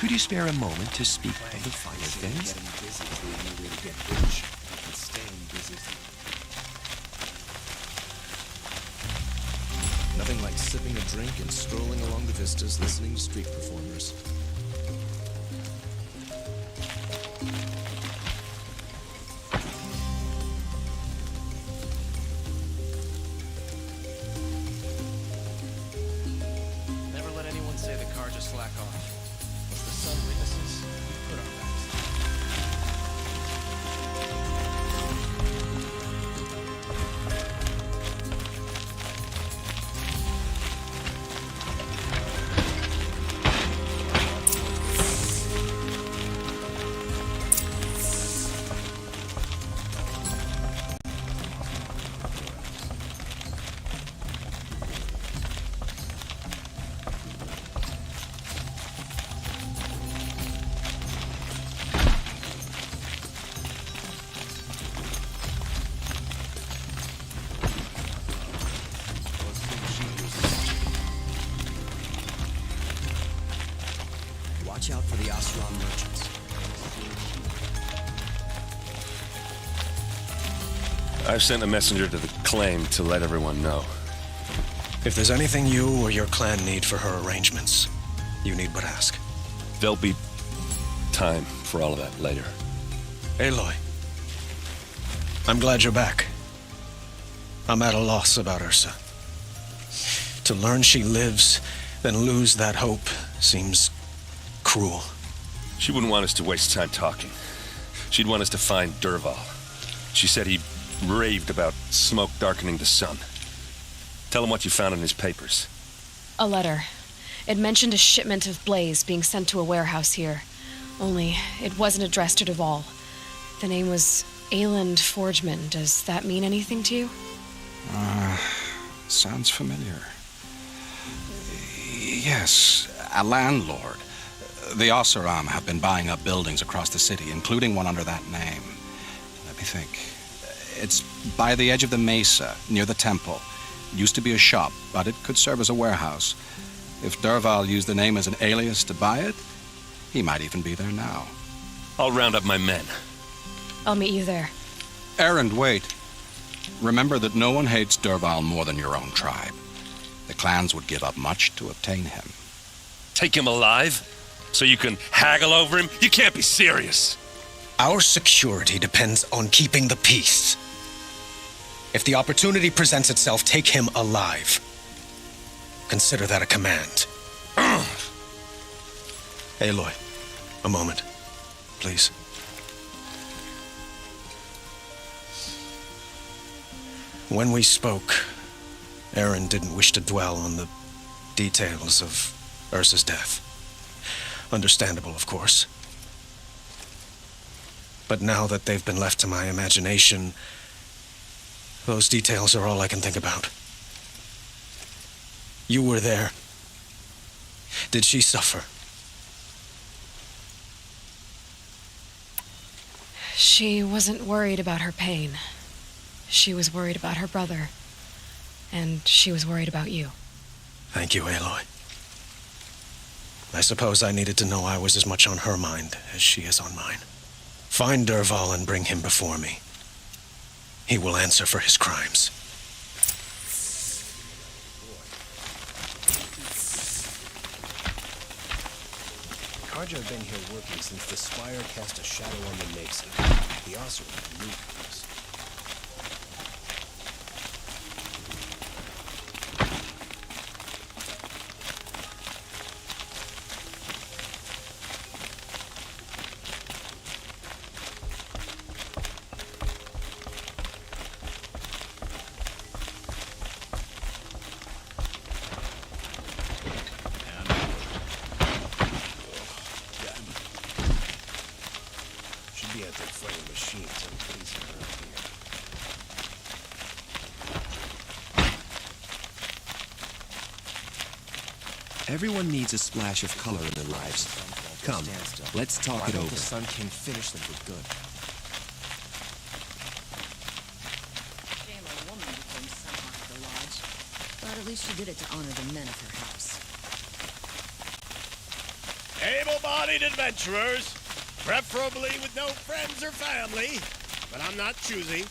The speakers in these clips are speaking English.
Could you spare a moment to speak of the finer things? Nothing like sipping a drink and strolling along the vistas listening to street performers. Never let anyone say the car just slack off. As the sun witnesses, we put our backs to it. Watch out for the Osram merchants. I've sent a messenger to the claim to let everyone know. If there's anything you or your clan need for her arrangements, you need but ask. There'll be time for all of that later. Aloy, I'm glad you're back. I'm at a loss about Ursa. To learn she lives, then lose that hope seems cruel. She wouldn't want us to waste time talking. She'd want us to find Dervahl. She said he raved about smoke darkening the sun. Tell him what you found in his papers. A letter. It mentioned a shipment of blaze being sent to a warehouse here. Only, it wasn't addressed to Dervahl. The name was Ayland Forgeman. Does that mean anything to you? Sounds familiar. Yes, a landlord. The Oseram have been buying up buildings across the city, including one under that name. Let me think. It's by the edge of the mesa, near the temple. Used to be a shop, but it could serve as a warehouse. If Dervahl used the name as an alias to buy it, he might even be there now. I'll round up my men. I'll meet you there. Erend, wait. Remember that no one hates Dervahl more than your own tribe. The clans would give up much to obtain him. Take him alive? So you can haggle over him? You can't be serious. Our security depends on keeping the peace. If the opportunity presents itself, take him alive. Consider that a command. Aloy, a moment, please. When we spoke, Erend didn't wish to dwell on the details of Ursa's death. Understandable, of course. But now that they've been left to my imagination, those details are all I can think about. You were there. Did she suffer? She wasn't worried about her pain. She was worried about her brother. And she was worried about you. Thank you, Aloy. I suppose I needed to know I was as much on her mind as she is on mine. Find Dervahl and bring him before me. He will answer for his crimes. Carja have been here working since the spire cast a shadow on the mesa. The Oseram knew this. Should be at their fighting machines and please around here. Everyone needs a splash of color in their lives. Come, let's talk it Why don't over. the Sun King finish them for good? Shame a woman became Sunhawk of the Lodge. But at least she did it to honor the men of her house. Able able-bodied adventurers, preferably with no friends or family, but I'm not choosy.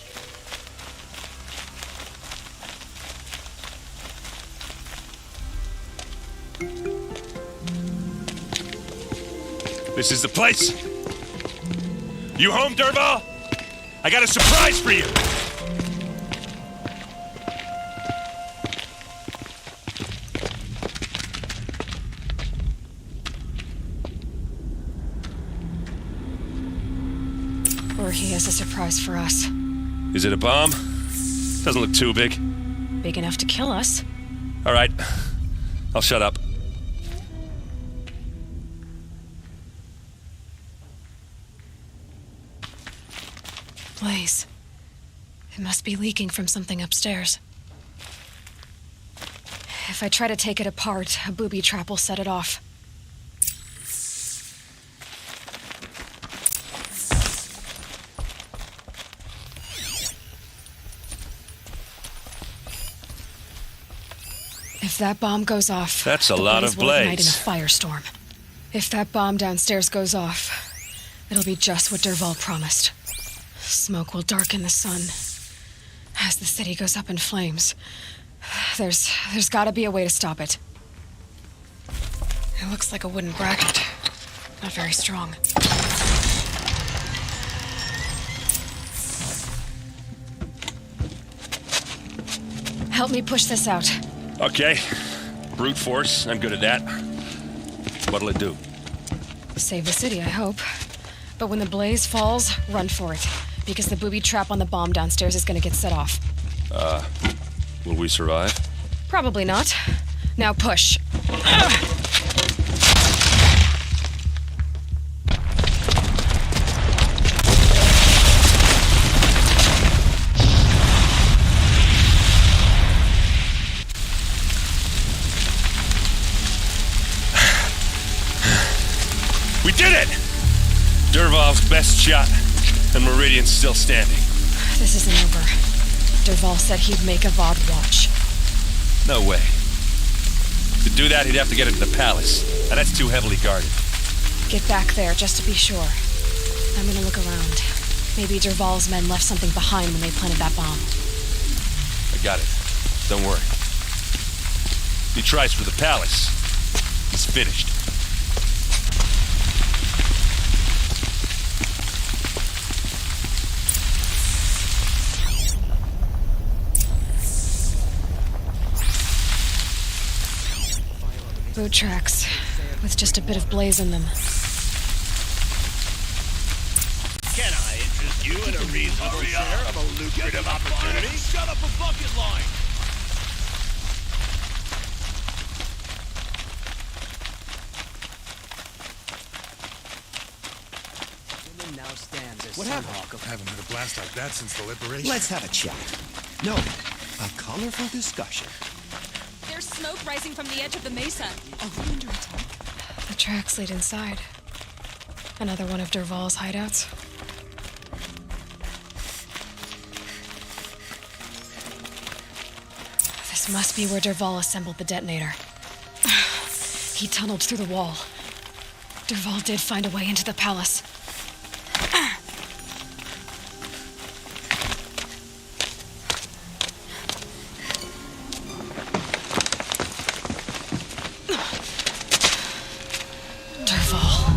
This is the place. You home, Dervahl? I got a surprise for you. Or he has a surprise for us. Is it a bomb? Doesn't look too big. Big enough to kill us. All right. I'll shut up. Blaze. It must be leaking from something upstairs. If I try to take it apart, a booby trap will set it off. If that bomb goes off, That's a the lot blaze of will ignite in a blaze. firestorm. If that bomb downstairs goes off, it'll be just what Dervahl promised. Smoke will darken the sun as the city goes up in flames. There's gotta be a way to stop it. It looks like a wooden bracket. Not very strong. Help me push this out. Okay. Brute force. I'm good at that. What'll it do? Save the city, I hope. But when the blaze falls, run for it. Because the booby trap on the bomb downstairs is gonna get set off. Will we survive? Probably not. Now push. We did it! Dervahl's best shot, and Meridian's still standing. This isn't over. Dervahl said he'd make Avad watch. No way. To do that, he'd have to get into the palace, and that's too heavily guarded. Get back there, just to be sure. I'm gonna look around. Maybe Dervahl's men left something behind when they planted that bomb. I got it. Don't worry. If he tries for the palace, he's finished. Boot tracks, with just a bit of blaze in them. Can I interest you in a reasonable share of a lucrative opportunity? Shut up a bucket line! Now stands as What happened? Sunhawk. I haven't heard a blast like that since the liberation. Let's have a chat. No, a colorful discussion. There's smoke rising from the edge of the mesa. Are we under attack? The tracks lead inside. Another one of Dervahl's hideouts. This must be where Dervahl assembled the detonator. He tunneled through the wall. Dervahl did find a way into the palace. Dervahl.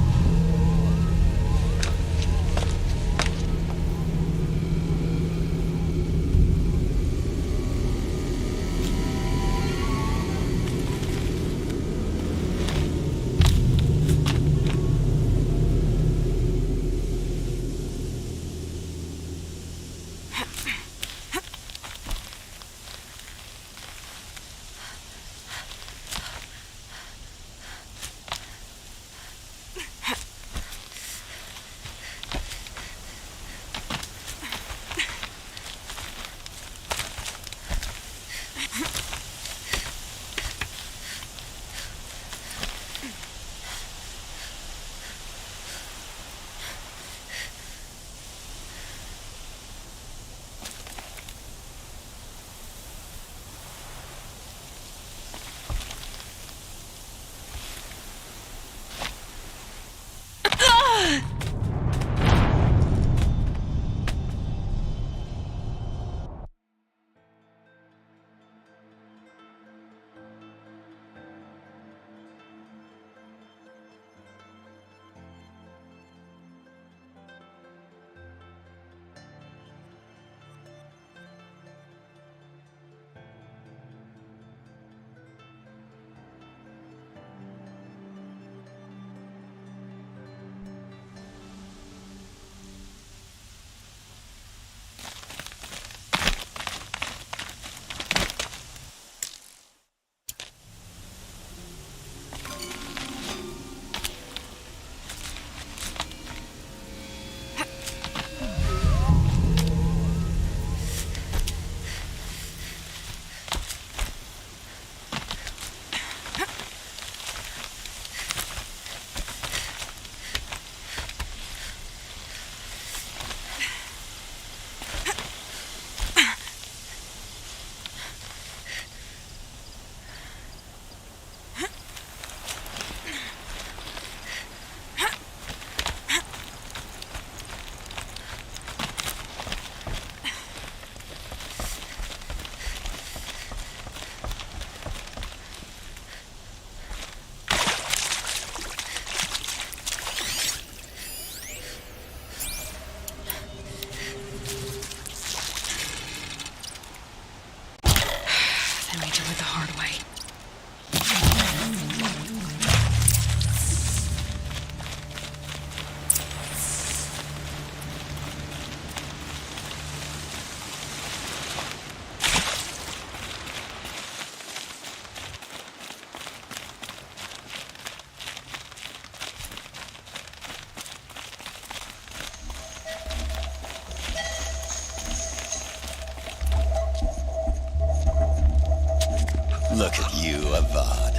Look at you, Avad.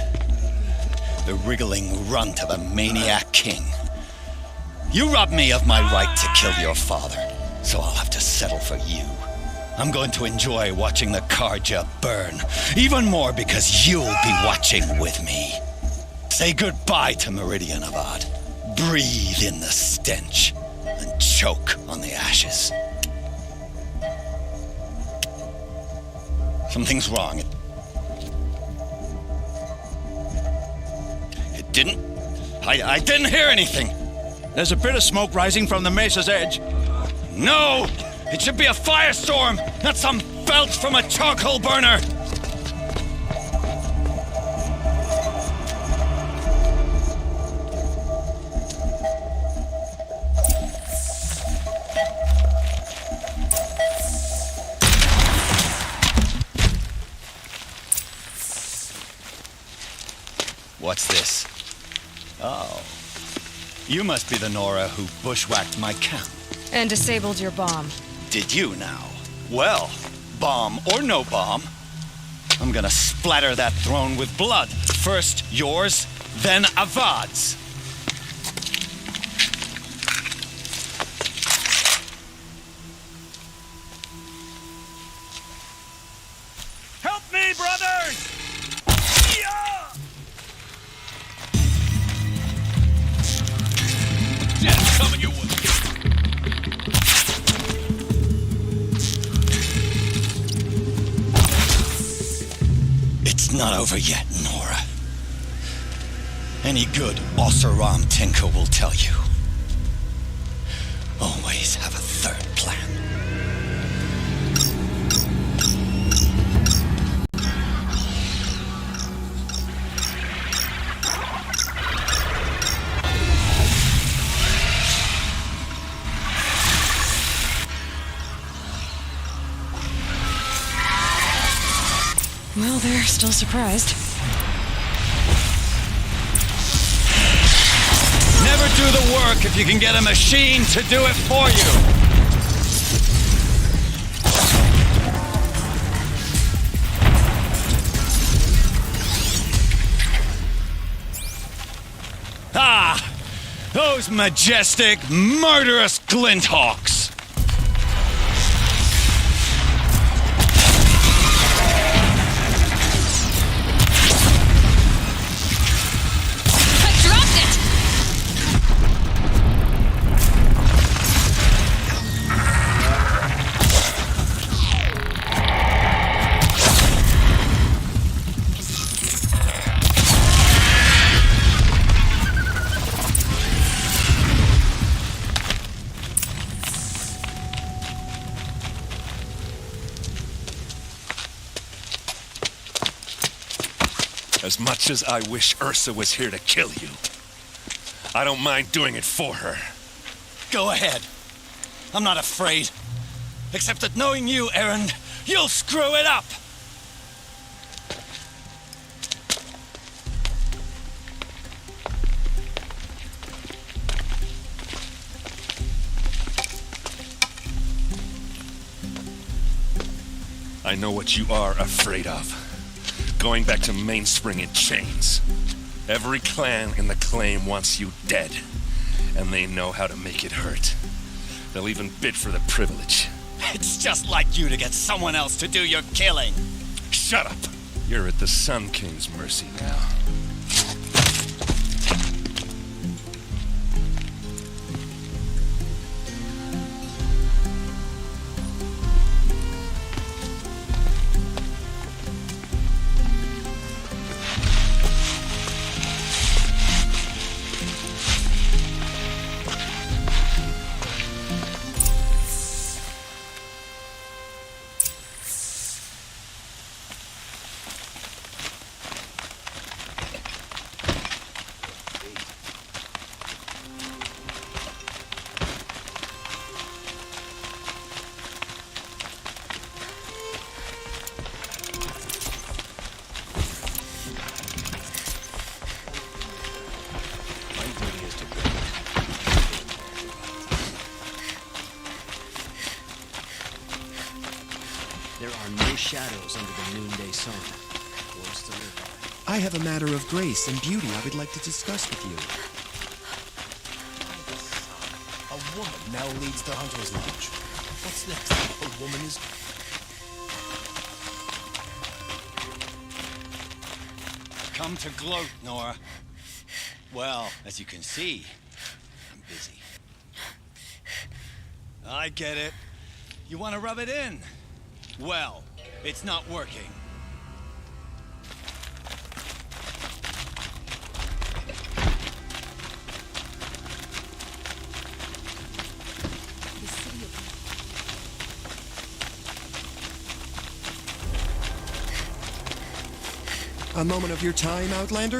The wriggling runt of a maniac king. You robbed me of my right to kill your father, so I'll have to settle for you. I'm going to enjoy watching the Karja burn, even more because you'll be watching with me. Say goodbye to Meridian, Avad. Breathe in the stench, and choke on the ashes. Something's wrong. It didn't... I didn't hear anything. There's a bit of smoke rising from the mesa's edge. No! It should be a firestorm, not some belch from a charcoal burner! What's this? Oh. You must be the Nora who bushwhacked my camp. And disabled your bomb. Did you now? Well, bomb or no bomb, I'm gonna splatter that throne with blood. First yours, then Avad's. Help me, brothers! Death coming your way. It's not over yet, Nora. Any good Oseram Tinker will tell you. Always have a third plan. Well, they're still surprised. Never do the work if you can get a machine to do it for you. Ah! Those majestic, murderous Glinthawks! As much as I wish Ursa was here to kill you, I don't mind doing it for her. Go ahead. I'm not afraid. Except that knowing you, Erend, you'll screw it up! I know what you are afraid of. Going back to Mainspring in chains. Every clan in the claim wants you dead, and they know how to make it hurt. They'll even bid for the privilege. It's just like you to get someone else to do your killing. Shut up! You're at the Sun King's mercy now. There are no shadows under the noonday sun. Worse to live by. I have a matter of grace and beauty I would like to discuss with you. A woman now leads the Hunter's Lodge. What's next? A woman is... Come to gloat, Nora. Well, as you can see, I'm busy. I get it. You want to rub it in? Well, it's not working. A moment of your time, Outlander?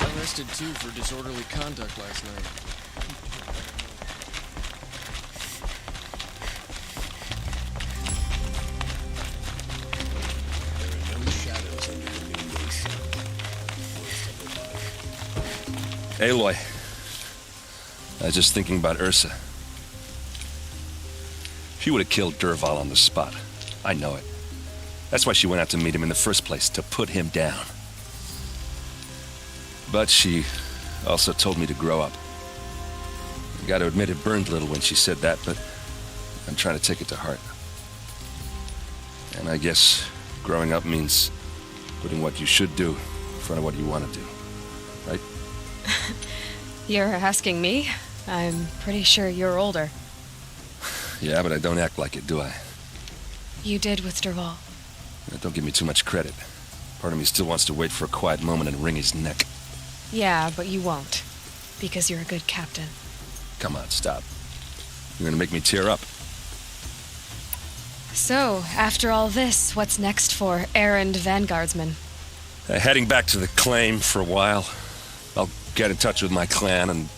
Arrested too for disorderly conduct last night. There are no shadows under the new mesa. Aloy. I was just thinking about Ursa. She would have killed Dervahl on the spot. I know it. That's why she went out to meet him in the first place, to put him down. But she also told me to grow up. I gotta admit it burned a little when she said that, but I'm trying to take it to heart. And I guess growing up means putting what you should do in front of what you want to do, right? You're asking me? I'm pretty sure you're older. Yeah, but I don't act like it, do I? You did with Dervahl. Don't give me too much credit. Part of me still wants to wait for a quiet moment and wring his neck. Yeah, but you won't. Because you're a good captain. Come on, stop. You're gonna make me tear up. So, after all this, what's next for errand vanguardsman? Heading back to the claim for a while. I'll get in touch with my clan and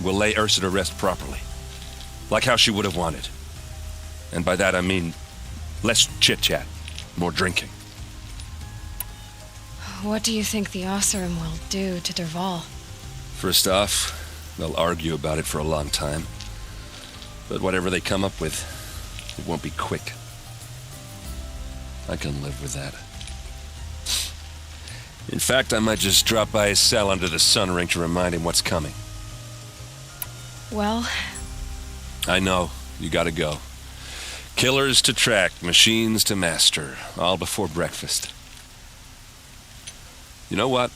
we'll lay Ursa to rest properly. Like how she would have wanted. And by that I mean less chit-chat, more drinking. What do you think the Oseram will do to Dervahl? First off, they'll argue about it for a long time. But whatever they come up with, it won't be quick. I can live with that. In fact, I might just drop by his cell under the sun ring to remind him what's coming. Well... I know, you gotta go. Killers to track, machines to master, all before breakfast. You know what?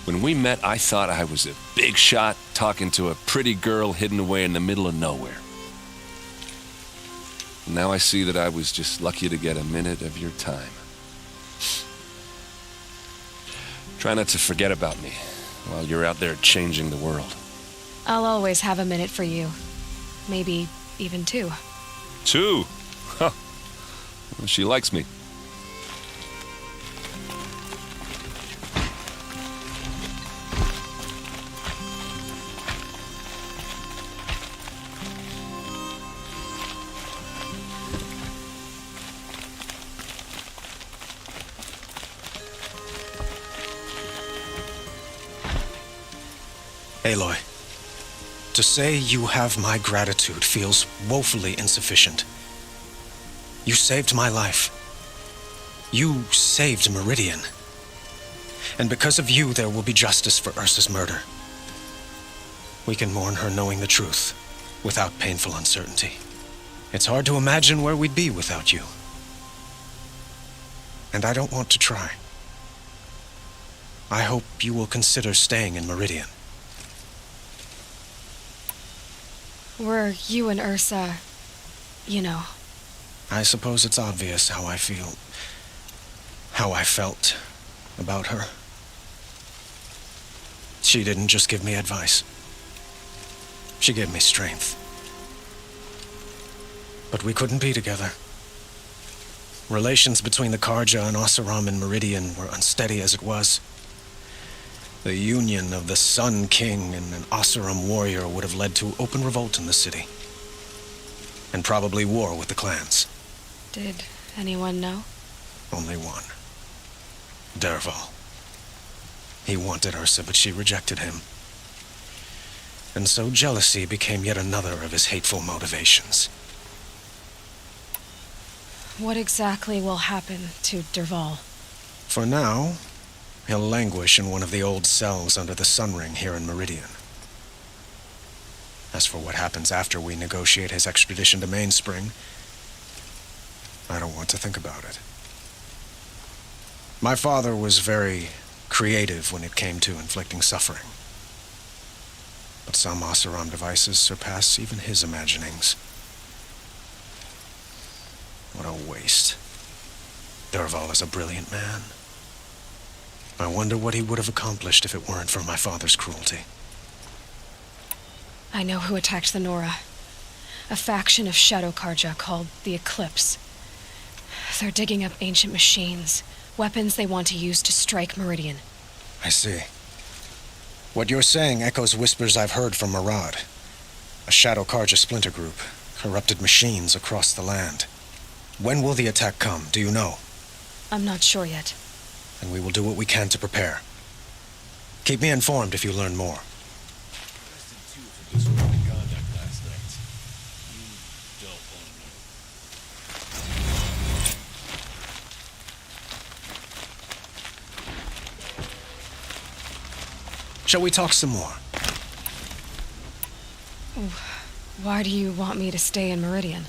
When we met, I thought I was a big shot talking to a pretty girl hidden away in the middle of nowhere. Now I see that I was just lucky to get a minute of your time. Try not to forget about me while you're out there changing the world. I'll always have a minute for you. Maybe even two. Two? Huh. Well, she likes me. Aloy, to say you have my gratitude feels woefully insufficient. You saved my life. You saved Meridian. And because of you, there will be justice for Ursa's murder. We can mourn her knowing the truth, without painful uncertainty. It's hard to imagine where we'd be without you. And I don't want to try. I hope you will consider staying in Meridian. Were you and Ursa, you know... I suppose it's obvious how I feel, how I felt about her. She didn't just give me advice. She gave me strength. But we couldn't be together. Relations between the Carja and Oseram and Meridian were unsteady as it was. The union of the Sun King and an Oseram warrior would have led to open revolt in the city. And probably war with the clans. Did anyone know? Only one. Dervahl. He wanted Ursa, but she rejected him. And so jealousy became yet another of his hateful motivations. What exactly will happen to Derval? For now, he'll languish in one of the old cells under the Sun Ring here in Meridian. As for what happens after we negotiate his extradition to Mainspring, I don't want to think about it. My father was very creative when it came to inflicting suffering. But some Oseram devices surpass even his imaginings. What a waste. Derval is a brilliant man. I wonder what he would have accomplished if it weren't for my father's cruelty. I know who attacked the Nora. A faction of Shadow Karja called the Eclipse. They're digging up ancient machines, weapons they want to use to strike Meridian. I see. What you're saying echoes whispers I've heard from Murad. A Shadow Karja splinter group, corrupted machines across the land. When will the attack come, do you know? I'm not sure yet. And we will do what we can to prepare. Keep me informed if you learn more. Shall we talk some more? Why do you want me to stay in Meridian?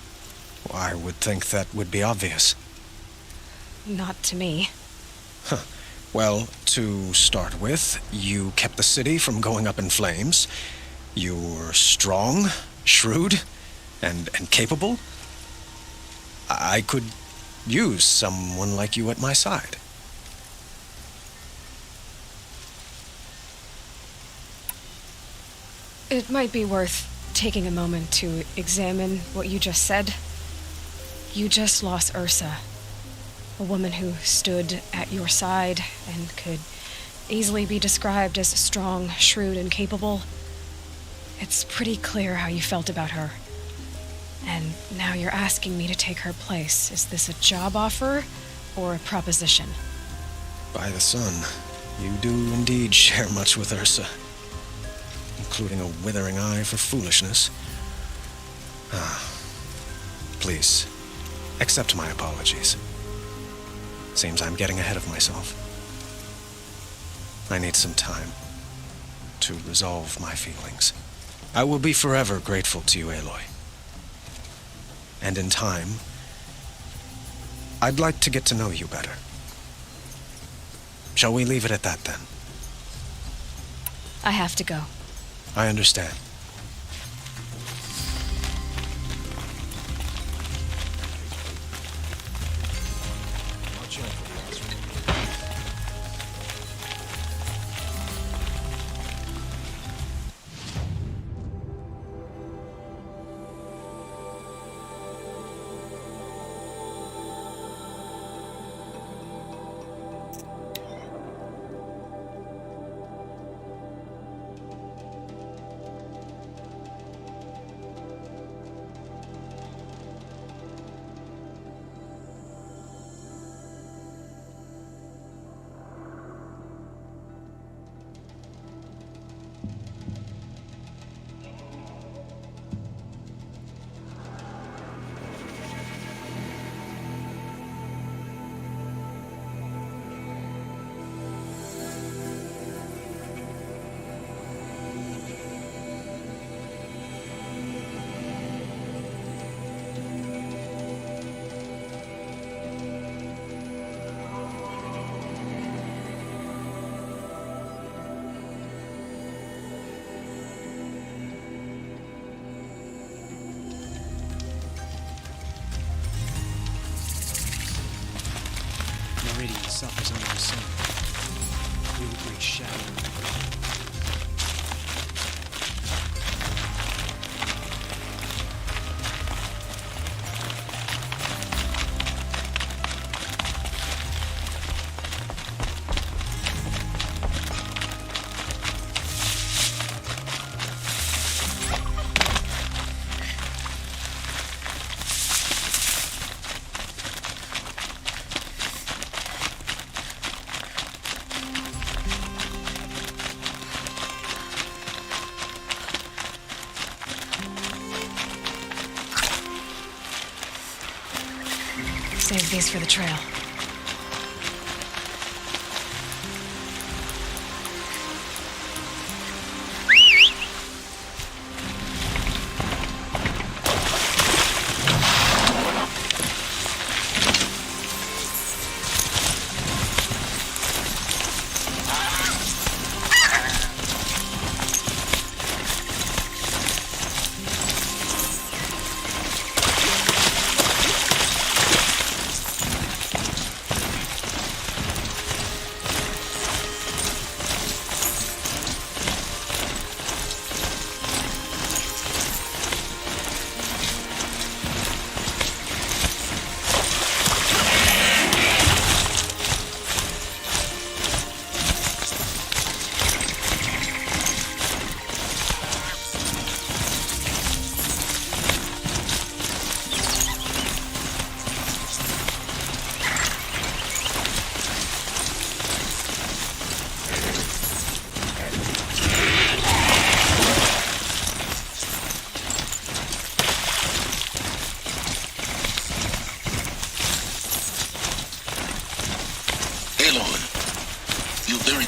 Well, I would think that would be obvious. Not to me. Well, to start with, you kept the city from going up in flames. You were strong, shrewd, and capable. I could use someone like you at my side. It might be worth taking a moment to examine what you just said. You just lost Ursa, a woman who stood at your side and could easily be described as strong, shrewd, and capable. It's pretty clear how you felt about her. And now you're asking me to take her place. Is this a job offer or a proposition? By the sun, you do indeed share much with Ursa, including a withering eye for foolishness. Please, accept my apologies. Seems I'm getting ahead of myself. I need some time to resolve my feelings. I will be forever grateful to you, Aloy. And in time, I'd like to get to know you better. Shall we leave it at that, then? I have to go. I understand. save these for the trail.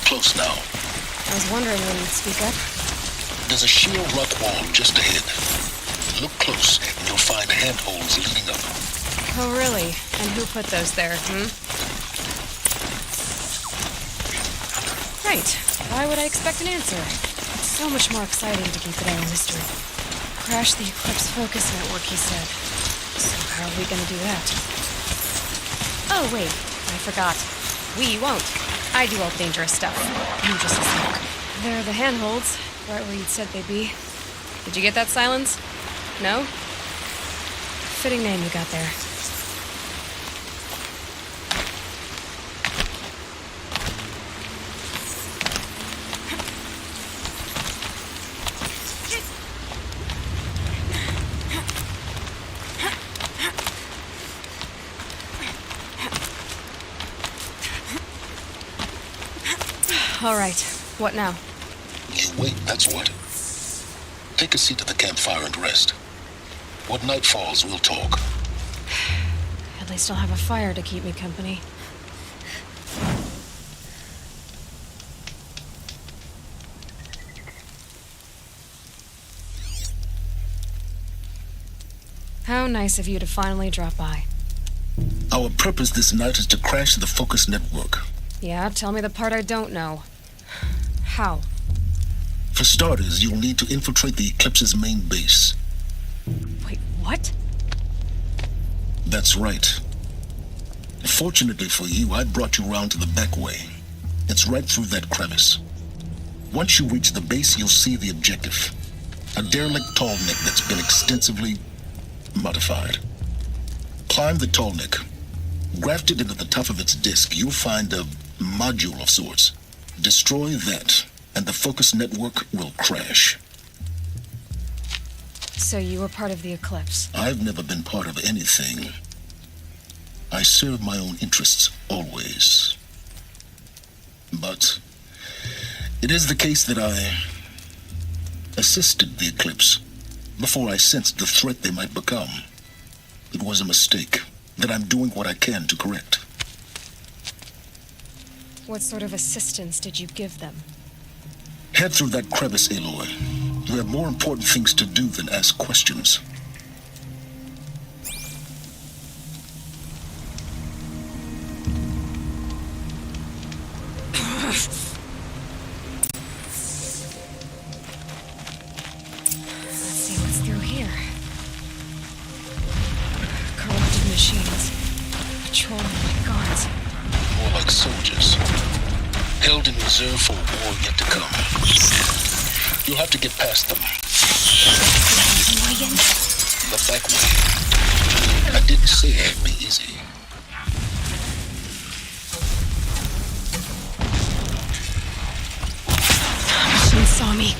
close now. I was wondering when you'd speak up. There's a sheer rock wall just ahead. Look close, and you'll find handholds leading up. Oh, really? And who put those there, Right. Why would I expect an answer? It's so much more exciting to keep it all a mystery. Crash the Eclipse Focus Network, he said. So how are we gonna do that? Oh, wait. I forgot. We won't. I do all the dangerous stuff. You just listen. They're the handholds, right where you'd said they'd be. Did you get that, Silence? No? Fitting name you got there. All right. What now? You wait, that's what. Take a seat at the campfire and rest. When night falls, we'll talk. At least I'll have a fire to keep me company. How nice of you to finally drop by. Our purpose this night is to crash the Focus Network. Yeah, tell me the part I don't know. How? For starters, you'll need to infiltrate the Eclipse's main base. Wait, what? That's right. Fortunately for you, I brought you around to the back way. It's right through that crevice. Once you reach the base, you'll see the objective. A derelict tallneck that's been extensively modified. Climb the tallneck. Grafted into the top of its disk, you'll find a module of sorts. Destroy that, and the Focus Network will crash. So you were part of the Eclipse? I've never been part of anything. I serve my own interests, always. But it is the case that I assisted the Eclipse before I sensed the threat they might become. It was a mistake that I'm doing what I can to correct. What sort of assistance did you give them? Head through that crevice, Aloy. You have more important things to do than ask questions. Let's see what's through here. Corrupted machines. Patrolling like guards. More like soldiers. Held in reserve for a war yet to come. You'll have to get past them. The back way. I didn't say it'd be easy. She saw me.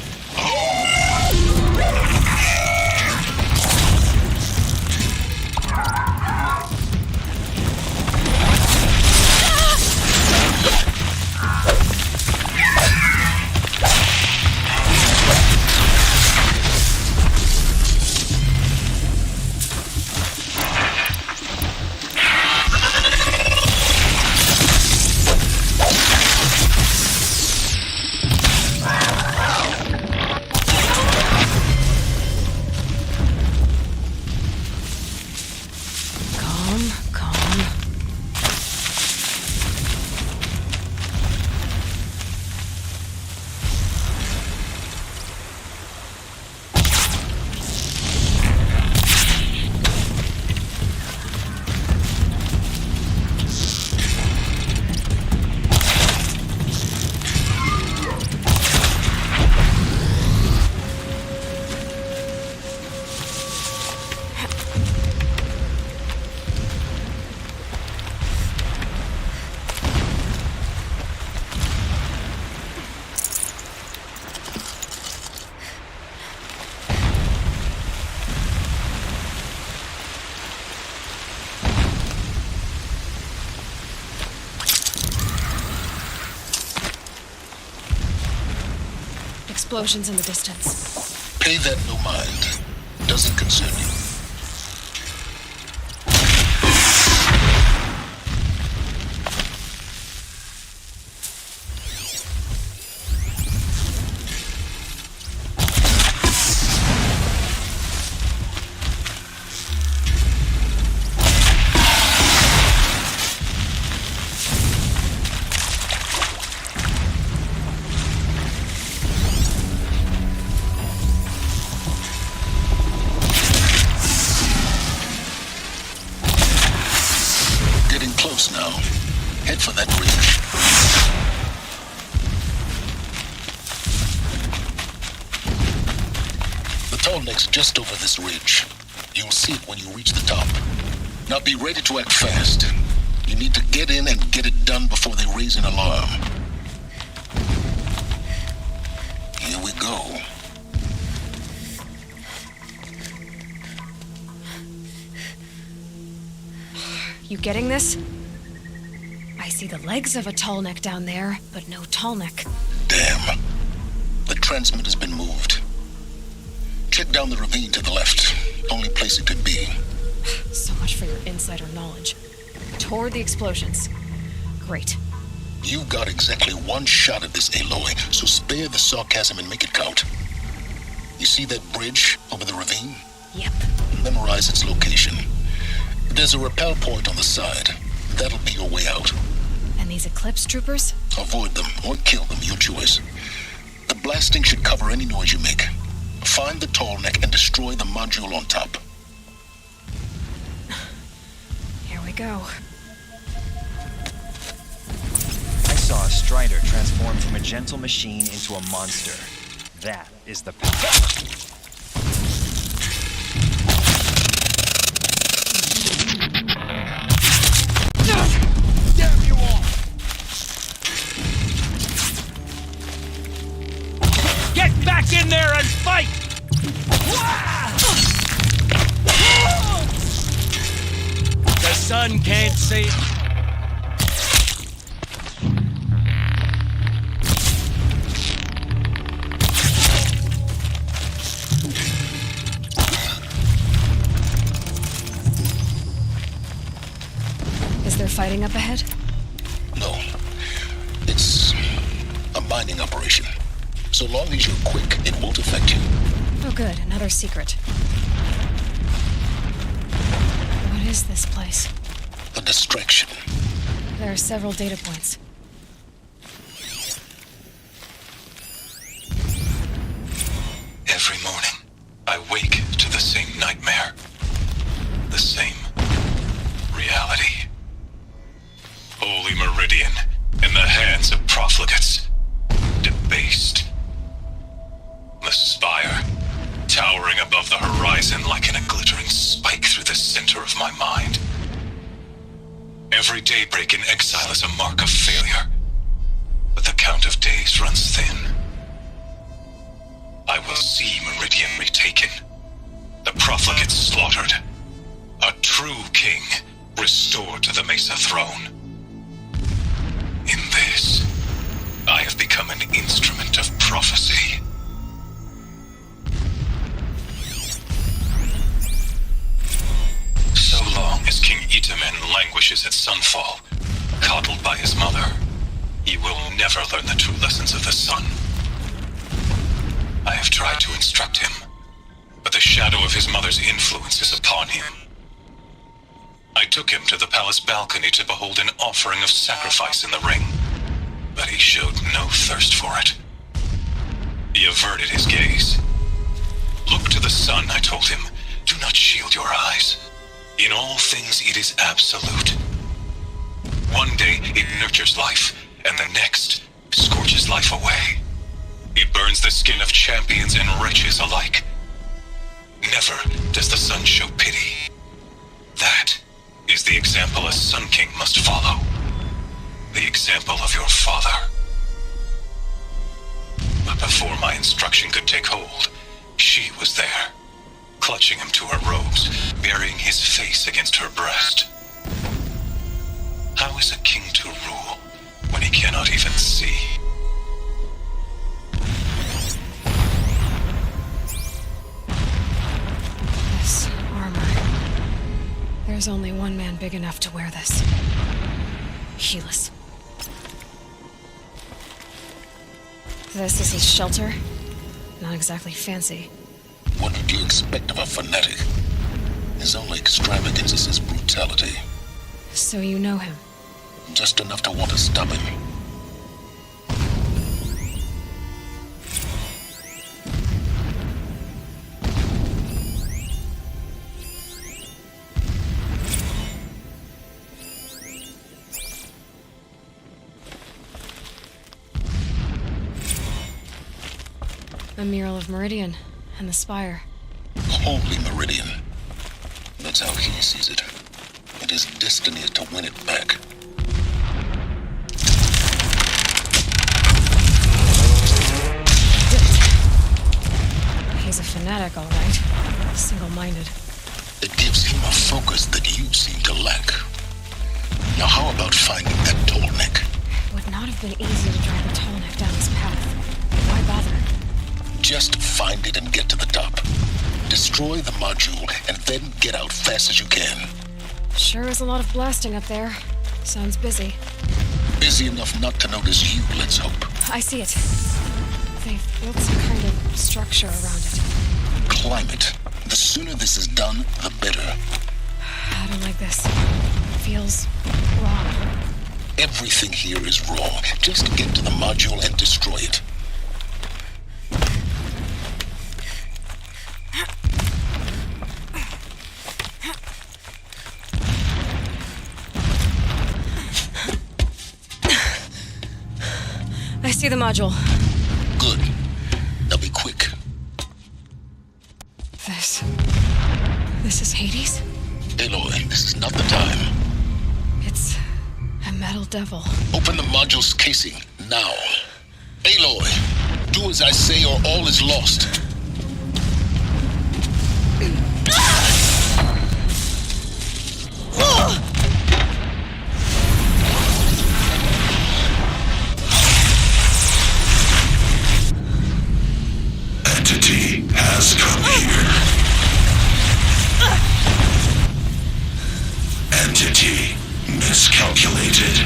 explosions in the distance. Pay that no mind. Doesn't concern you. Now. Head for that bridge. The tall neck's just over this ridge. You'll see it when you reach the top. Now be ready to act fast. You need to get in and get it done before they raise an alarm. Here we go. You getting this? I see the legs of a tall neck down there, but no tall neck. Damn. The transmitter's been moved. Check down the ravine to the left. Only place it could be. So much for your insider knowledge. Toward the explosions. Great. You got exactly one shot at this, Aloy, so spare the sarcasm and make it count. You see that bridge over the ravine? Yep. Memorize its location. There's a rappel point on the side. That'll be your way out. And these Eclipse troopers? Avoid them or kill them, your choice. The blasting should cover any noise you make. Find the tall neck and destroy the module on top. Here we go. I saw a Strider transform from a gentle machine into a monster. That is the power. Damn you all! Get back in there and fight! The sun can't see. Is there fighting up ahead? No. It's a mining operation. So long as you're quick, it won't affect you. Oh good, another secret. What is this place? A distraction. There are several data points. Every morning, I wake to the same nightmare. The same reality. Holy Meridian, in the hands of profligates. Debased. The spire, towering above the horizon like a glittering spike through the center of my mind. Every daybreak in exile is a mark of failure, but the count of days runs thin. I will see Meridian retaken, the profligates slaughtered, a true king restored to the Mesa throne. In this, I have become an instrument of prophecy. So long as King Itamen languishes at Sunfall, coddled by his mother, he will never learn the true lessons of the sun. I have tried to instruct him, but the shadow of his mother's influence is upon him. I took him to the palace balcony to behold an offering of sacrifice in the ring, but he showed no thirst for it. He averted his gaze. Look to the sun, I told him. Do not shield your eyes. In all things, it is absolute. One day, it nurtures life, and the next, scorches life away. It burns the skin of champions and wretches alike. Never does the sun show pity. That is the example a Sun King must follow. The example of your father. But before my instruction could take hold, she was there, clutching him to her robes, burying his face against her breast. How is a king to rule when he cannot even see? There's only one man big enough to wear this. Helis. This is his shelter. Not exactly fancy. What did you expect of a fanatic? His only extravagance is his brutality. So you know him? Just enough to want to stop him. A mural of Meridian and the spire. Holy Meridian. That's how he sees it. And his destiny is to win it back. He's a fanatic, all right. Single-minded. It gives him a focus that you seem to lack. Now how about finding that tall neck? It would not have been easy to drag the tall neck down his path. Why bother? Just find it and get to the top. Destroy the module and then get out fast as you can. Sure is a lot of blasting up there. Sounds busy. Busy enough not to notice you, let's hope. I see it. They've built some kind of structure around it. Climb it. The sooner this is done, the better. I don't like this. Feels wrong. Everything here is wrong. Just get to the module and destroy it. I see the module. Good. Now be quick. This is Hades? Aloy, this is not the time. It's a metal devil. Open the module's casing, now. Aloy, do as I say or all is lost. Entity has come here. Entity miscalculated.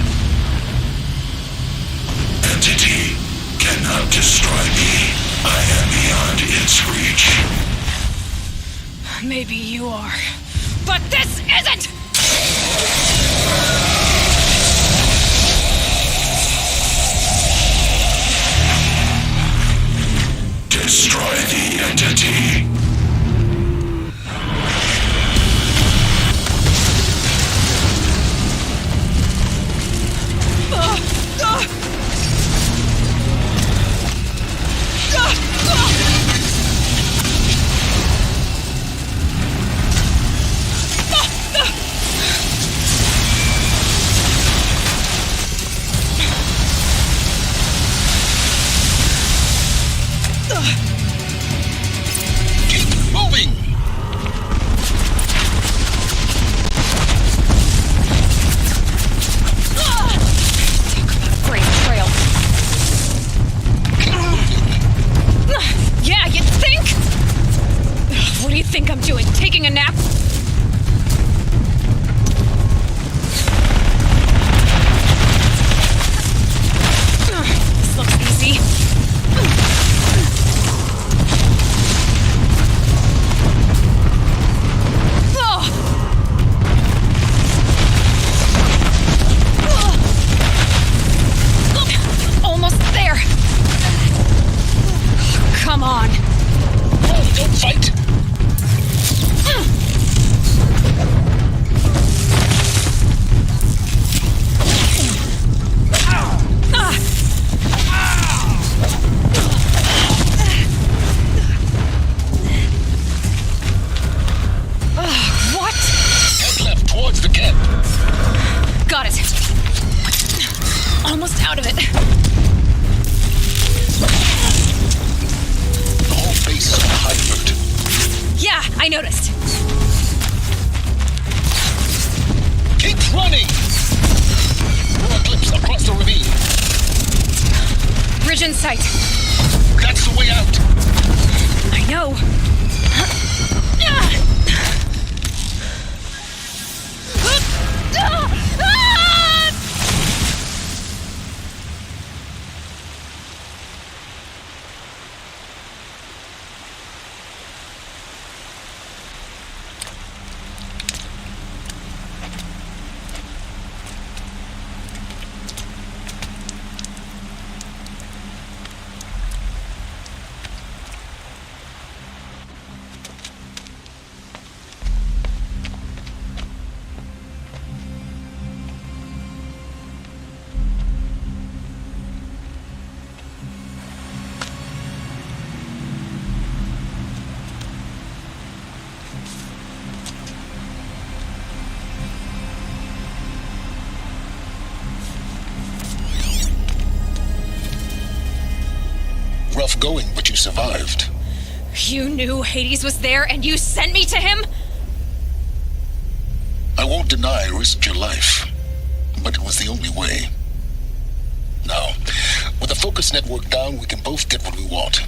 Entity cannot destroy me. I am beyond its reach. Maybe you are, but this isn't! Destroy the entity. I noticed. Keep running! More Eclipse across the ravine. Bridge in sight. That's the way out. I know. off going, but you survived. You knew Hades was there and you sent me to him? I won't deny I risked your life, but it was the only way. Now, with the focus network down, we can both get what we want.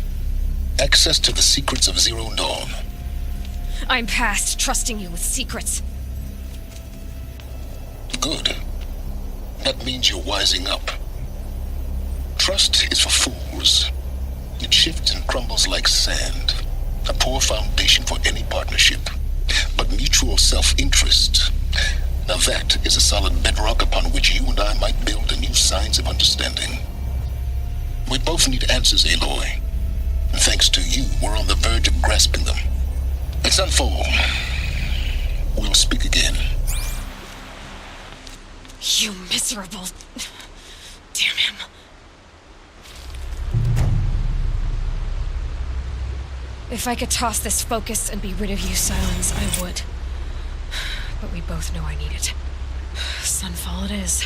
Access to the secrets of Zero Dawn. I'm past trusting you with secrets. Good. That means you're wising up. Trust is for fools. It shifts and crumbles like sand. A poor foundation for any partnership. But mutual self-interest, now that is a solid bedrock upon which you and I might build a new science of understanding. We both need answers, Aloy. And thanks to you, we're on the verge of grasping them. At Sunfall, we'll speak again. You miserable... Damn him. If I could toss this focus and be rid of you, Silence, I would. But we both know I need it. Sunfall it is.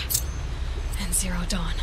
And Zero Dawn.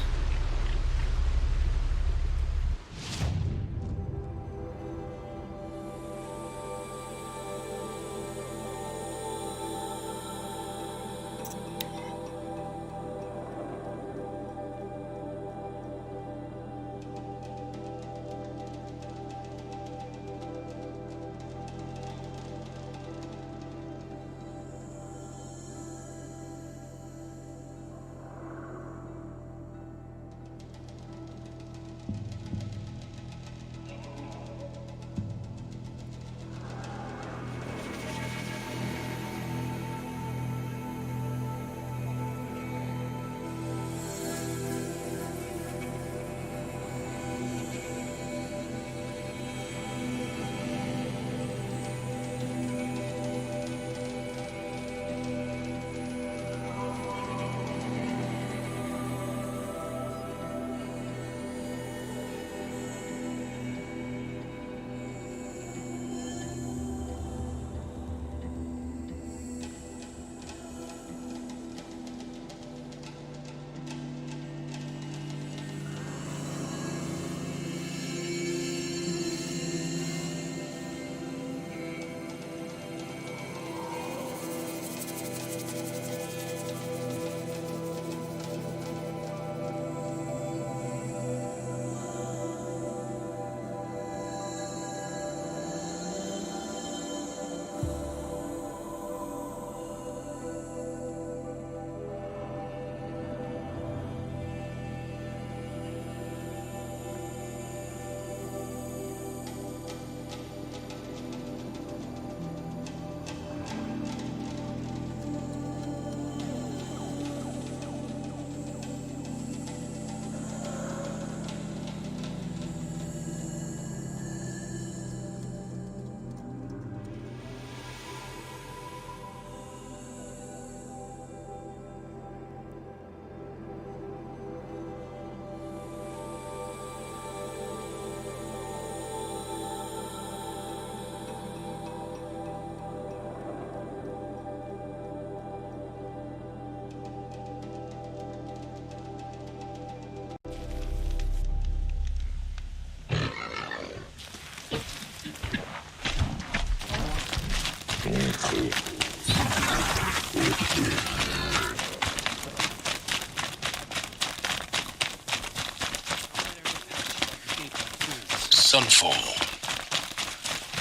Sunfall.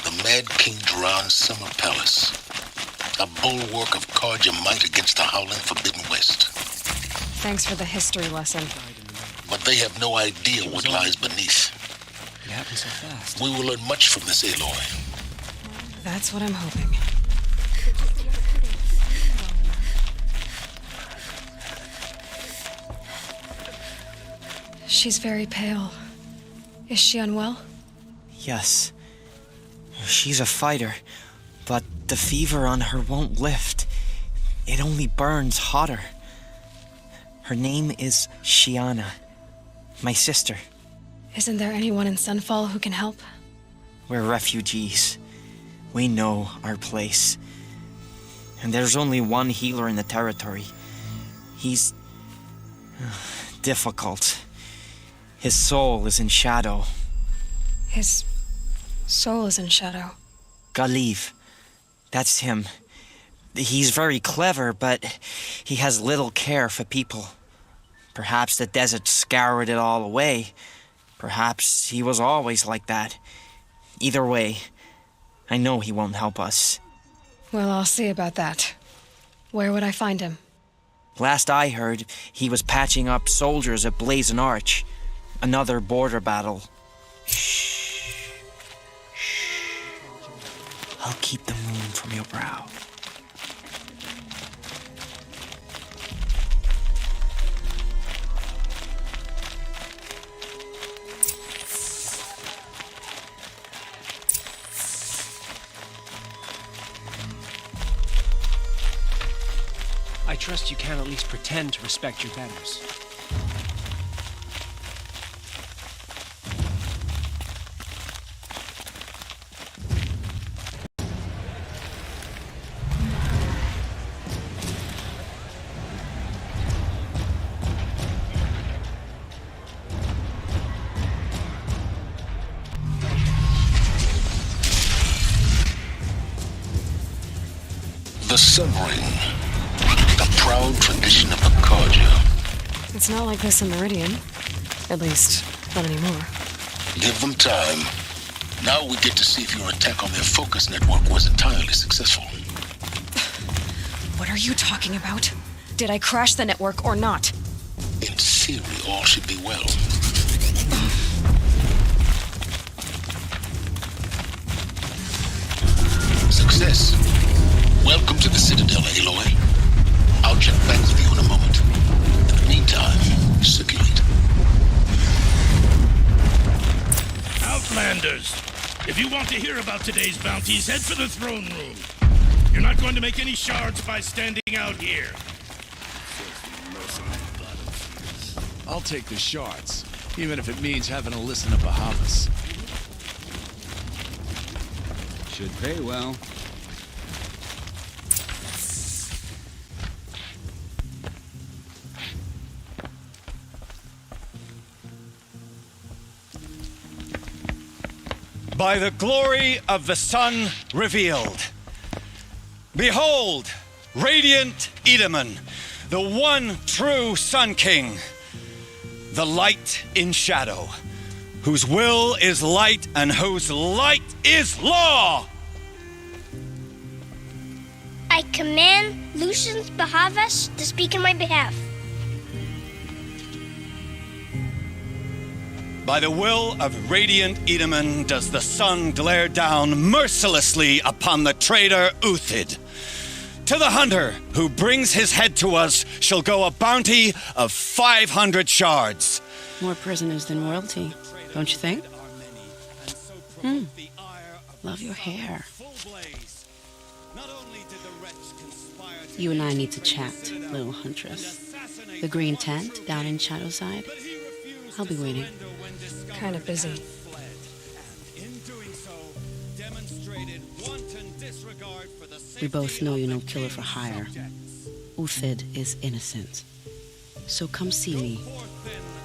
The Mad King Duran's summer palace. A bulwark of Carja might against the howling Forbidden West. Thanks for the history lesson. But they have no idea what lies beneath. It happened so fast. We will learn much from this, Aloy. That's what I'm hoping. She's very pale. Is she unwell? Yes. She's a fighter, but the fever on her won't lift. It only burns hotter. Her name is Shiana, my sister. Isn't there anyone in Sunfall who can help? We're refugees. We know our place. And there's only one healer in the territory. He's difficult. His soul is in shadow. His soul is in shadow. Galiv. That's him. He's very clever, but he has little care for people. Perhaps the desert scoured it all away. Perhaps he was always like that. Either way, I know he won't help us. Well, I'll see about that. Where would I find him? Last I heard, he was patching up soldiers at Blazon Arch. Another border battle. Shh. I'll keep the moon from your brow. I trust you can at least pretend to respect your betters. The Sun Ring. The proud tradition of the Carja. It's not like this in Meridian. At least, not anymore. Give them time. Now we get to see if your attack on their focus network was entirely successful. What are you talking about? Did I crash the network or not? In theory, all should be well. Success. Welcome to the Citadel, Aloy. I'll check back with you in a moment. In the meantime, circulate. Outlanders, if you want to hear about today's bounties, head for the throne room. You're not going to make any shards by standing out here. I'll take the shards, even if it means having to listen to Bahavas. Should pay well. By the glory of the sun revealed. Behold, radiant Edaman, the one true Sun King, the light in shadow, whose will is light and whose light is law. I command Lucius Bahavas to speak in my behalf. By the will of radiant Edaman does the sun glare down mercilessly upon the traitor Uthid. To the hunter who brings his head to us shall go a bounty of 500 shards. More prisoners than royalty, don't you think? Love your hair. You and I need to chat, little huntress. The green tent down in Shadowside. I'll be waiting. Kind of busy. We both know you're no killer for hire. Uthid is innocent. So come see me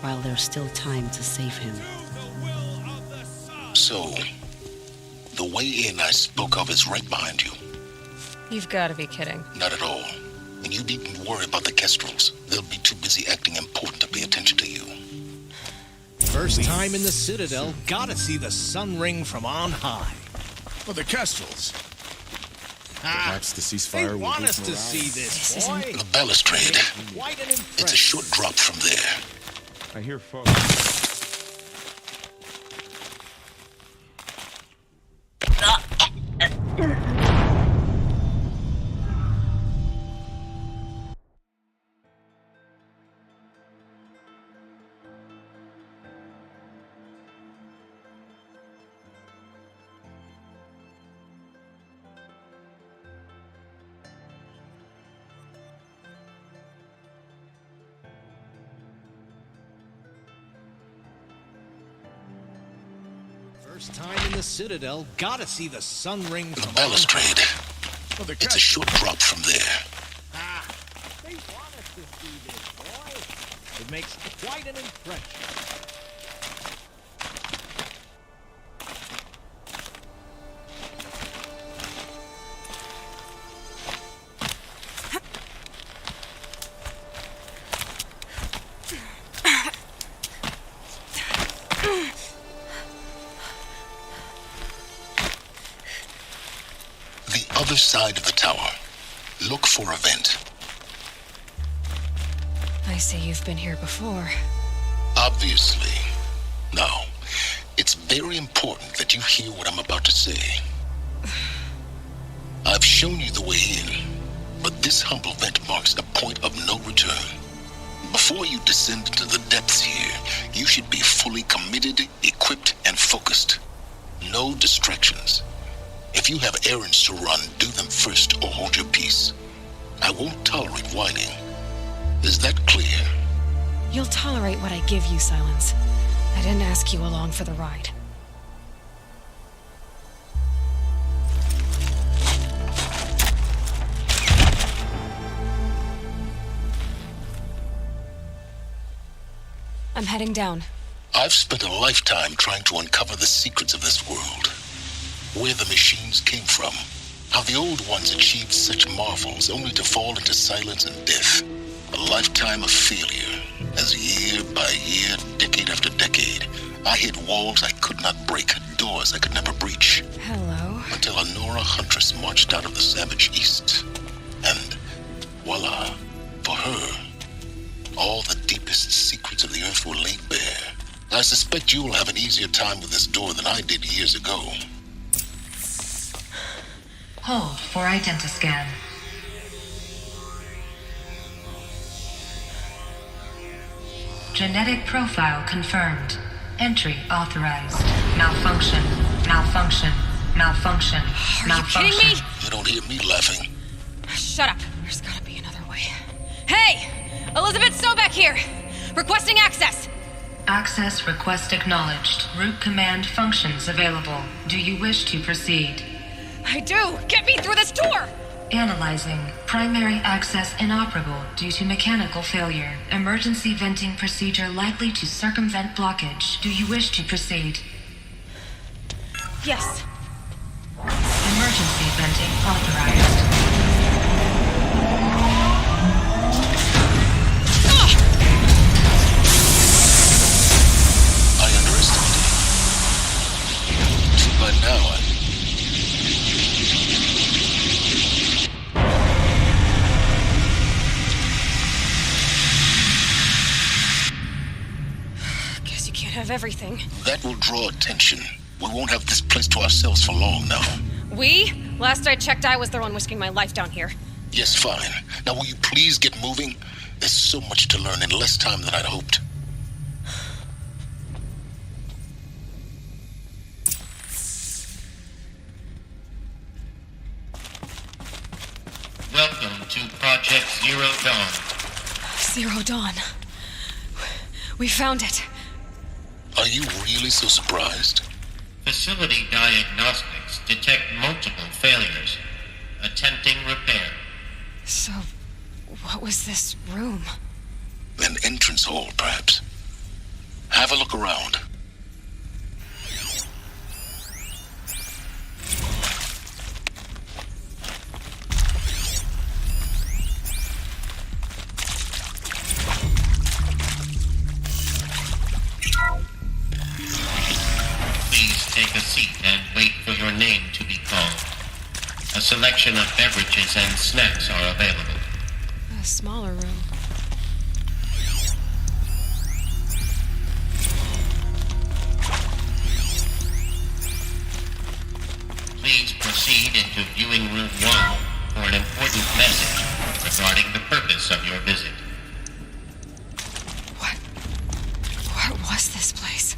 while there's still time to save him. So, the way in I spoke of is right behind you. You've got to be kidding. Not at all. And you needn't worry about the Kestrels. They'll be too busy acting important to pay attention to you. First time in the Citadel, gotta see the Sun Ring from on high. Well, the Kestrels. Perhaps the ceasefire They will want boost us to morale. see this, boy. The balustrade. Quite an It's a short drop from there. I hear folks. First time in the Citadel, gotta see the Sun Ring The from balustrade. on high. It's a short drop from there. They want us to see this, boy. It makes quite an impression. other side of the tower. Look for a vent. I see you've been here before. Obviously. Now, it's very important that you hear what I'm about to say. I've shown you the way in, but this humble vent marks a point of no return. Before you descend into the depths here, you should be fully committed, equipped, and focused. No distractions. If you have errands to run, do them first or hold your peace. I won't tolerate whining. Is that clear? You'll tolerate what I give you, Silence. I didn't ask you along for the ride. I'm heading down. I've spent a lifetime trying to uncover the secrets of this world. Where the machines came from. How the old ones achieved such marvels only to fall into silence and death. A lifetime of failure, as year by year, decade after decade, I hit walls I could not break, doors I could never breach. Hello. Until a Nora huntress marched out of the savage east. And voila, for her, all the deepest secrets of the earth were laid bare. I suspect you will have an easier time with this door than I did years ago. Hold for identiscan. Genetic profile confirmed. Entry authorized. Malfunction. Malfunction. Malfunction. Malfunction. Are you kidding me? You don't hear me laughing. Shut up. There's gotta be another way. Hey! Elizabeth Sobek here! Requesting access! Access request acknowledged. Root command functions available. Do you wish to proceed? I do! Get me through this door! Analyzing. Primary access inoperable due to mechanical failure. Emergency venting procedure likely to circumvent blockage. Do you wish to proceed? Yes. Emergency venting authorized. I underestimated it. But now Have everything. That will draw attention. We won't have this place to ourselves for long now. We? Last I checked, I was the one risking my life down here. Yes, fine. Now will you please get moving? There's so much to learn in less time than I'd hoped. Welcome to Project Zero Dawn. Zero Dawn. We found it. Are you really so surprised? Facility diagnostics detect multiple failures. Attempting repair. So, what was this room? An entrance hall, perhaps. Have a look around. Take a seat and wait for your name to be called. A selection of beverages and snacks are available. A smaller room. Please proceed into viewing room 1 for an important message regarding the purpose of your visit. What was this place?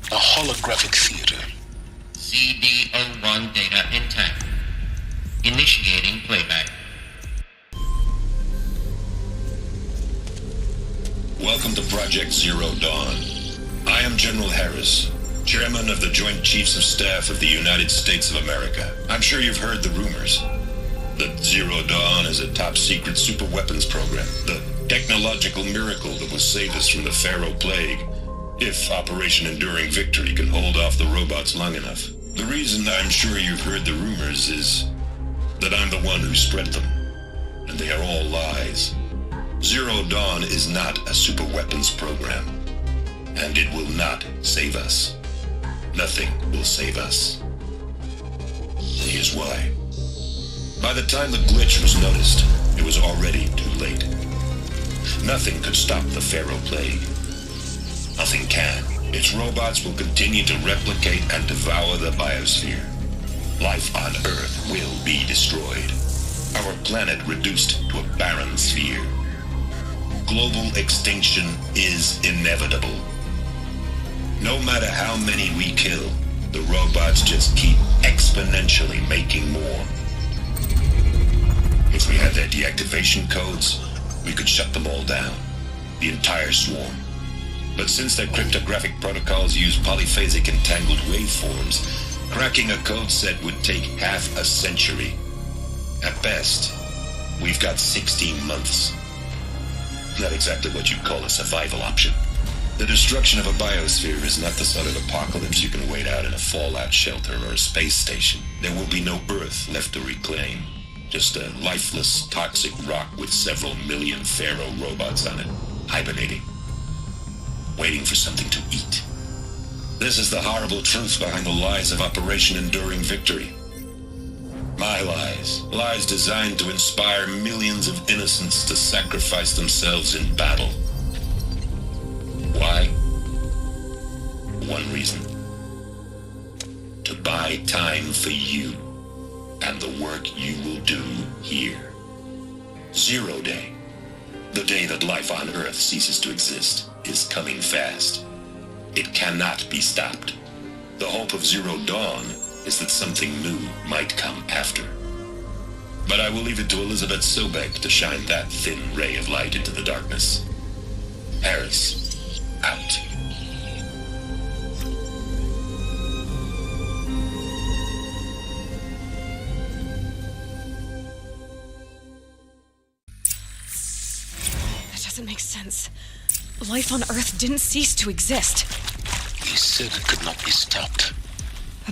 A holographic theater. CD01 data intact. Initiating playback. Welcome to Project Zero Dawn. I am General Harris, Chairman of the Joint Chiefs of Staff of the United States of America. I'm sure you've heard the rumors that Zero Dawn is a top-secret superweapons program, the technological miracle that will save us from the Pharaoh Plague, if Operation Enduring Victory can hold off the robots long enough. The reason I'm sure you've heard the rumors is that I'm the one who spread them, and they are all lies. Zero Dawn is not a superweapons program, and it will not save us. Nothing will save us. Here's why. By the time the glitch was noticed, it was already too late. Nothing could stop the Pharaoh Plague. Nothing can. Its robots will continue to replicate and devour the biosphere. Life on Earth will be destroyed. Our planet reduced to a barren sphere. Global extinction is inevitable. No matter how many we kill, the robots just keep exponentially making more. If we had their deactivation codes, we could shut them all down. The entire swarm. But since their cryptographic protocols use polyphasic entangled waveforms, cracking a code set would take half a century. At best, we've got 16 months. Not exactly what you'd call a survival option. The destruction of a biosphere is not the sort of apocalypse you can wait out in a fallout shelter or a space station. There will be no Earth left to reclaim. Just a lifeless, toxic rock with several million Pharaoh robots on it, hibernating, waiting for something to eat. This is the horrible truth behind the lies of Operation Enduring Victory. My lies. Lies designed to inspire millions of innocents to sacrifice themselves in battle. Why? One reason. To buy time for you and the work you will do here. Zero Day, the day that life on Earth ceases to exist, is coming fast. It cannot be stopped. The hope of Zero Dawn is that something new might come after. But I will leave it to Elizabeth Sobek to shine that thin ray of light into the darkness. Harris, out. That doesn't make sense. Life on Earth didn't cease to exist. He said it could not be stopped.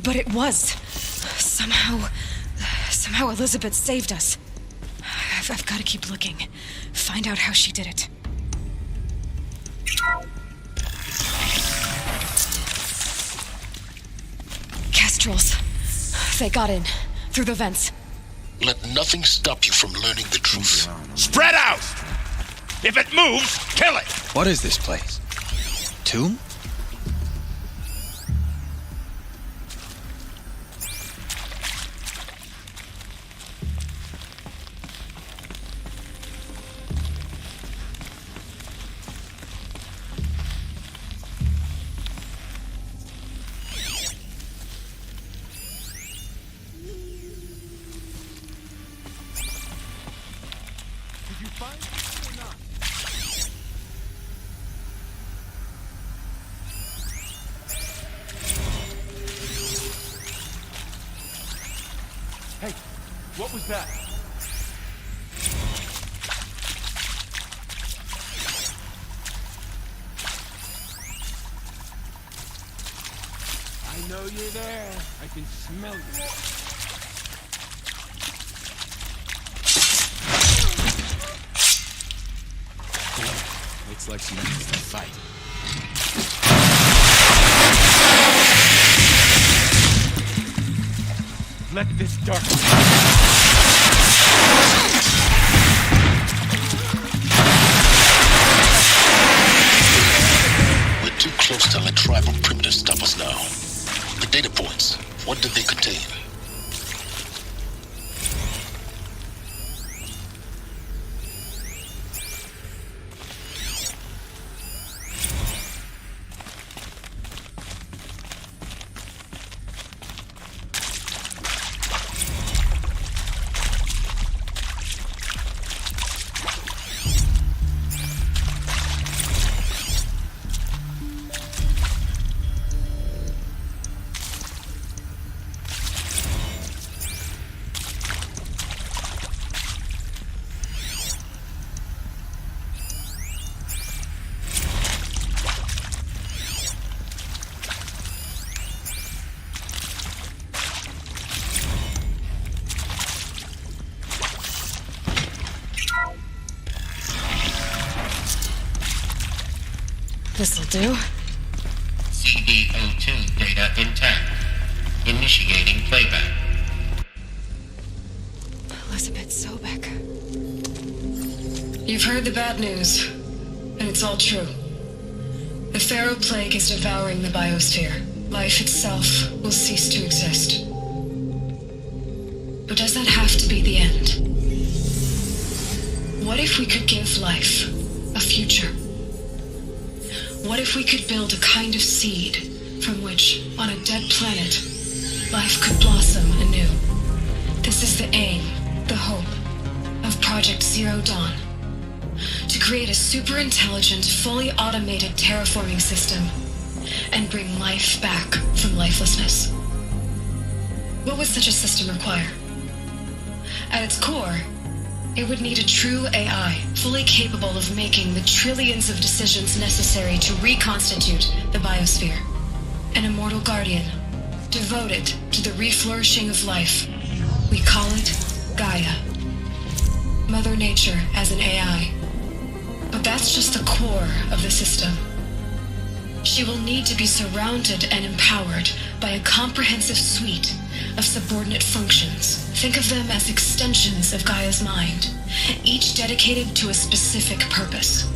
But it was. Somehow Elizabeth saved us. I've got to keep looking. Find out how she did it. Kestrels. They got in. Through the vents. Let nothing stop you from learning the truth. Spread out! If it moves, kill it! What is this place? Tomb? Hey, what was that? I know you're there. I can smell you. Looks like she needs to fight. Let this darkness... We're too close to let tribal primitives stop us now. The data points, what did they contain? This'll do. CD02 data intact. Initiating playback. You've heard the bad news, and it's all true. The Pharaoh Plague is devouring the biosphere. Life itself will cease to exist. But does that have to be the end? What if we could give life a future? What if we could build a kind of seed from which, on a dead planet, life could blossom anew? This is the aim, the hope, of Project Zero Dawn. To create a super-intelligent, fully automated terraforming system and bring life back from lifelessness. What would such a system require? At its core, it would need a true AI, fully capable of making the trillions of decisions necessary to reconstitute the biosphere. An immortal guardian, devoted to the reflourishing of life. We call it Gaia. Mother Nature as an AI. But that's just the core of the system. She will need to be surrounded and empowered by a comprehensive suite of subordinate functions. Think of them as extensions of Gaia's mind, each dedicated to a specific purpose.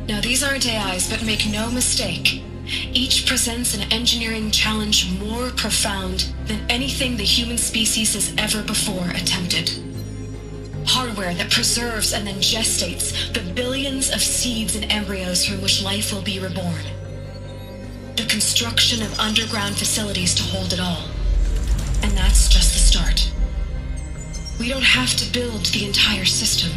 Now, these aren't AIs, but make no mistake, each presents an engineering challenge more profound than anything the human species has ever before attempted. Hardware that preserves and then gestates the billions of seeds and embryos from which life will be reborn. The construction of underground facilities to hold it all. And that's just the start. We don't have to build the entire system.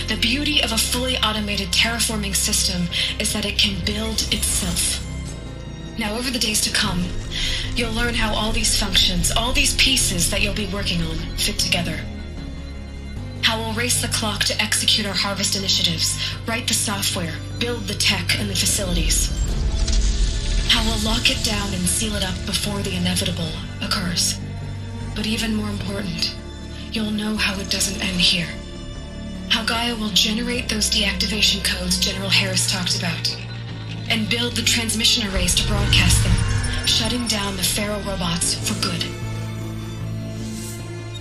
The beauty of a fully automated terraforming system is that it can build itself. Now, over the days to come, you'll learn how all these functions, all these pieces that you'll be working on, fit together. How we'll race the clock to execute our harvest initiatives, write the software, build the tech and the facilities. How we'll lock it down and seal it up before the inevitable occurs. But even more important, you'll know how it doesn't end here. How Gaia will generate those deactivation codes General Harris talked about, and build the transmission arrays to broadcast them, shutting down the Pharaoh robots for good.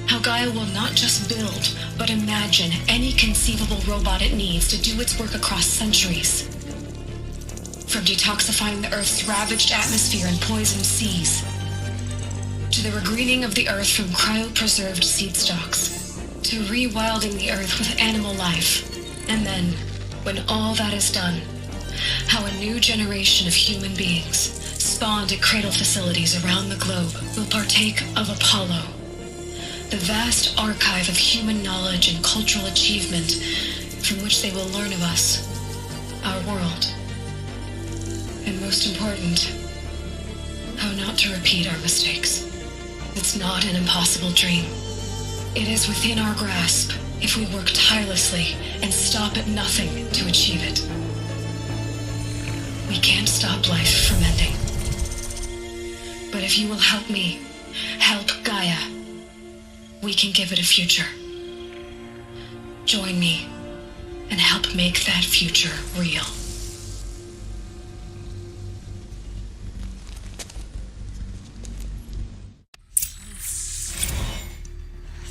How Gaia will not just build, but imagine any conceivable robot it needs to do its work across centuries. From detoxifying the Earth's ravaged atmosphere and poisoned seas, to the regreening of the Earth from cryopreserved seed stalks, to rewilding the Earth with animal life. And then, when all that is done, how a new generation of human beings, spawned at cradle facilities around the globe, will partake of Apollo, the vast archive of human knowledge and cultural achievement from which they will learn of us, our world. And most important, how not to repeat our mistakes. It's not an impossible dream. It is within our grasp if we work tirelessly and stop at nothing to achieve it. We can't stop life from ending. But if you will help me, help Gaia, we can give it a future. Join me and help make that future real.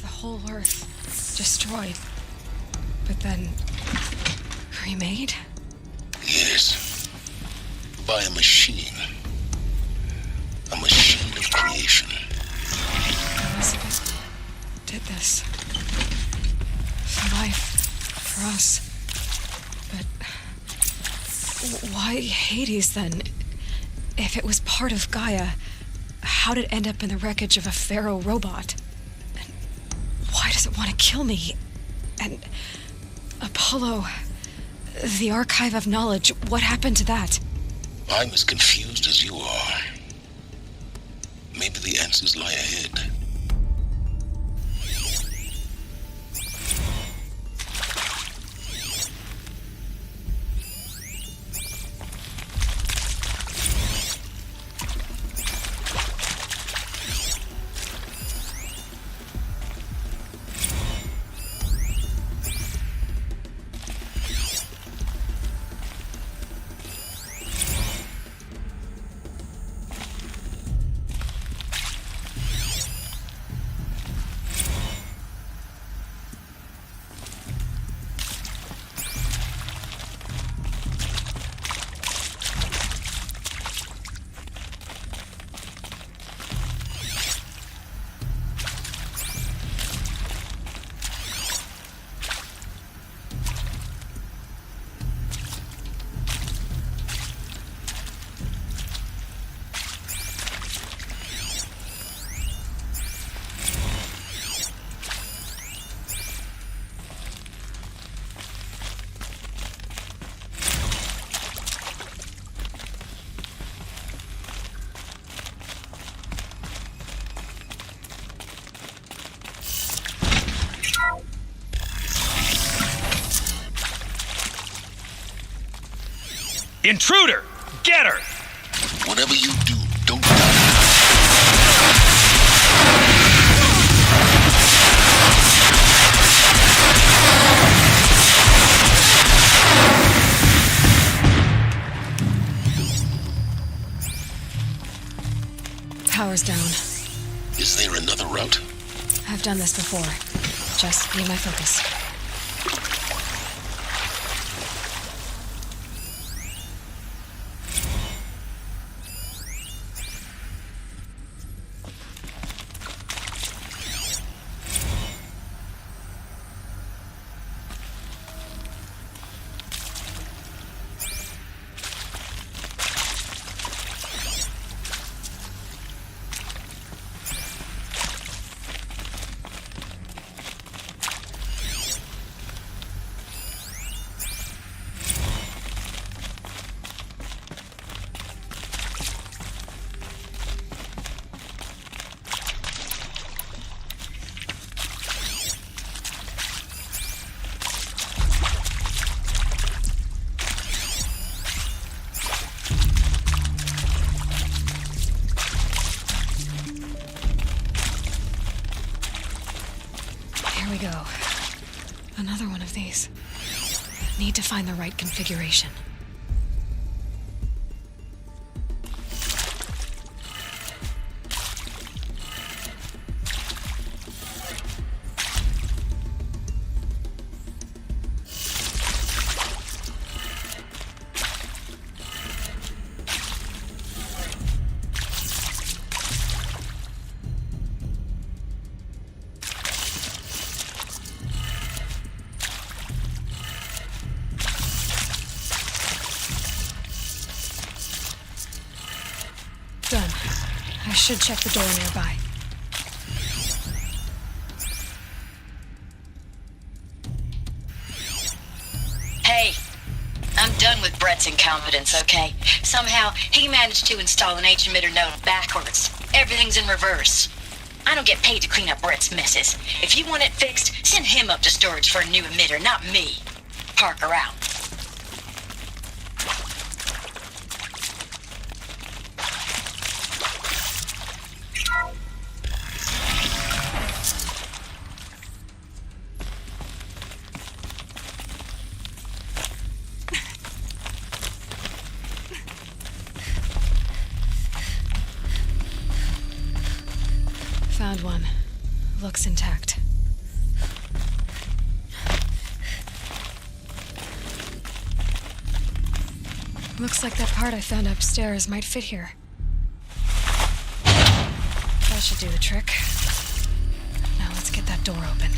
The whole Earth destroyed, but then remade? Yes. By a machine. A machine of creation. Elizabeth did this. For life. For us. But why Hades then? If it was part of Gaia, how did it end up in the wreckage of a Pharaoh robot? And why does it want to kill me? And Apollo, the archive of knowledge, what happened to that? I'm as confused as you are. Maybe the answers lie ahead. Intruder! Get her! Whatever you do, don't Power's down. Is there another route? I've done this before. Just be my focus. Here we go. Another one of these. Need to find the right configuration. Done. I should check the door nearby. Hey, I'm done with Brett's incompetence, okay? Somehow, he managed to install an H-emitter node backwards. Everything's in reverse. I don't get paid to clean up Brett's messes. If you want it fixed, send him up to storage for a new emitter, not me. Parker out. Found one. Looks intact. Looks like that part I found upstairs might fit here. That should do the trick. Now let's get that door open.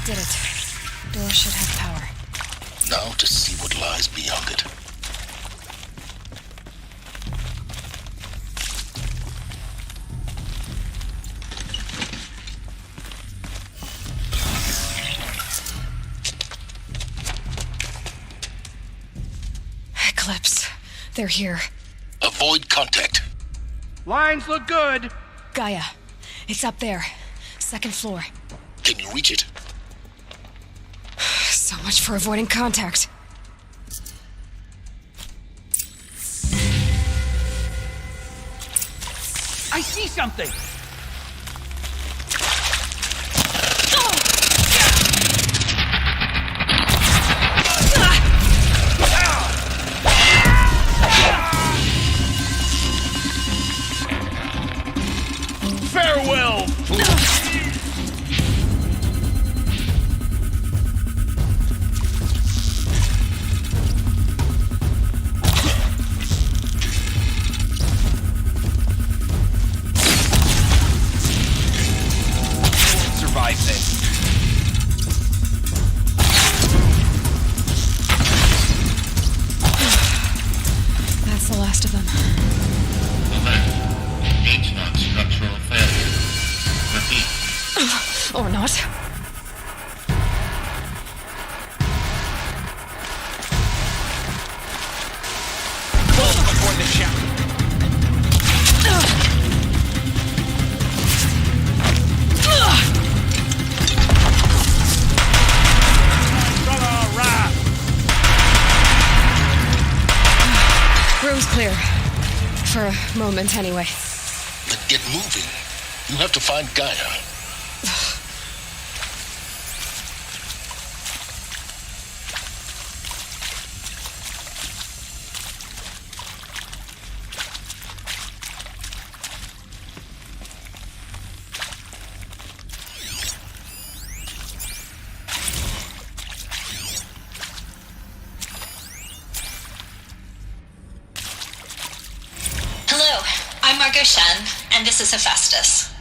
did it. Door should have power. Now to see what lies beyond it. Eclipse. They're here. Avoid contact. Lines look good. Gaia. It's up there. Second floor. Can you reach it? So much for avoiding contact. I see something. Farewell, Survive this. That's the last of them. H-Knock structural failure. Repeat. Or not. Close before the shout. Room's clear. For a moment, anyway. Then get moving. You have to find Gaia. Hello, I'm Margot Shen, and this is Hephaestus.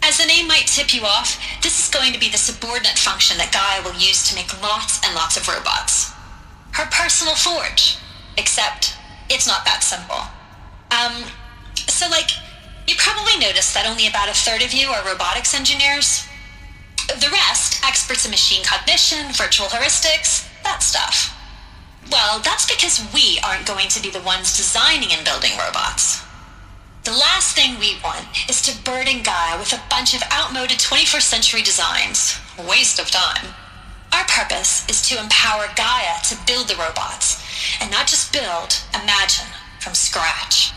As the name might tip you off, this is going to be the subordinate function that Gaia will use to make lots and lots of robots. Her personal forge. Except, it's not that simple. You probably noticed that only about a third of you are robotics engineers. The rest, experts in machine cognition, virtual heuristics, that stuff. Well, that's because we aren't going to be the ones designing and building robots. The last thing we want is to burden Gaia with a bunch of outmoded 21st century designs. Waste of time. Our purpose is to empower Gaia to build the robots, and not just build, imagine, from scratch.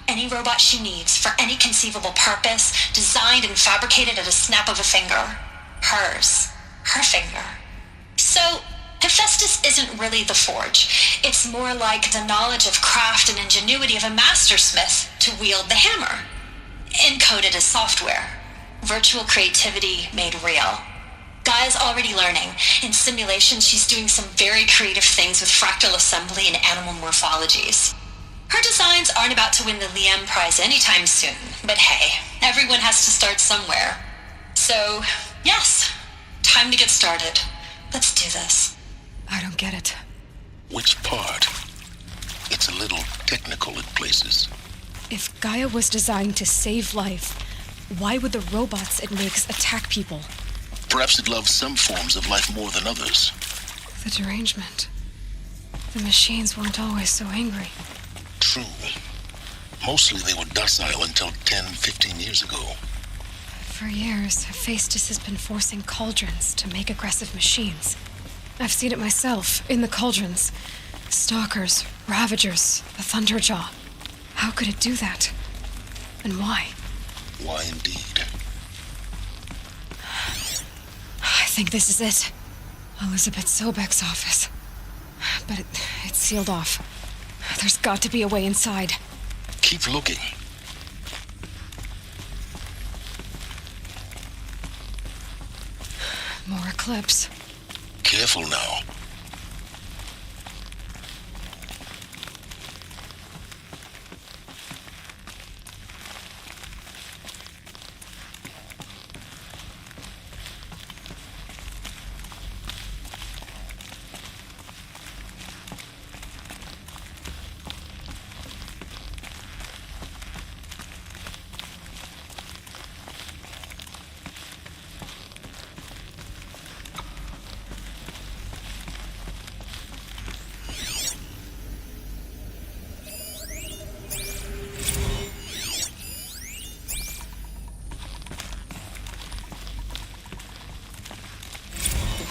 Any robot she needs for any conceivable purpose, designed and fabricated at a snap of a finger. Hers. Her finger. So, Hephaestus isn't really the forge. It's more like the knowledge of craft and ingenuity of a mastersmith to wield the hammer. Encoded as software. Virtual creativity made real. Gaia's already learning. In simulation, she's doing some very creative things with fractal assembly and animal morphologies. Her designs aren't about to win the Liam Prize anytime soon, but hey, everyone has to start somewhere. So, yes, time to get started. Let's do this. I don't get it. Which part? It's a little technical in places. If Gaia was designed to save life, why would the robots it makes attack people? Perhaps it loves some forms of life more than others. The derangement. The machines weren't always so angry. True. Mostly they were docile until 10, 15 years ago. For years, Hephaestus has been forcing cauldrons to make aggressive machines. I've seen it myself, in the cauldrons. Stalkers, Ravagers, the Thunderjaw. How could it do that? And why? Why indeed? I think this is it. Elizabeth Sobek's office. But it's sealed off. There's got to be a way inside. Keep looking. More Eclipse. Careful now.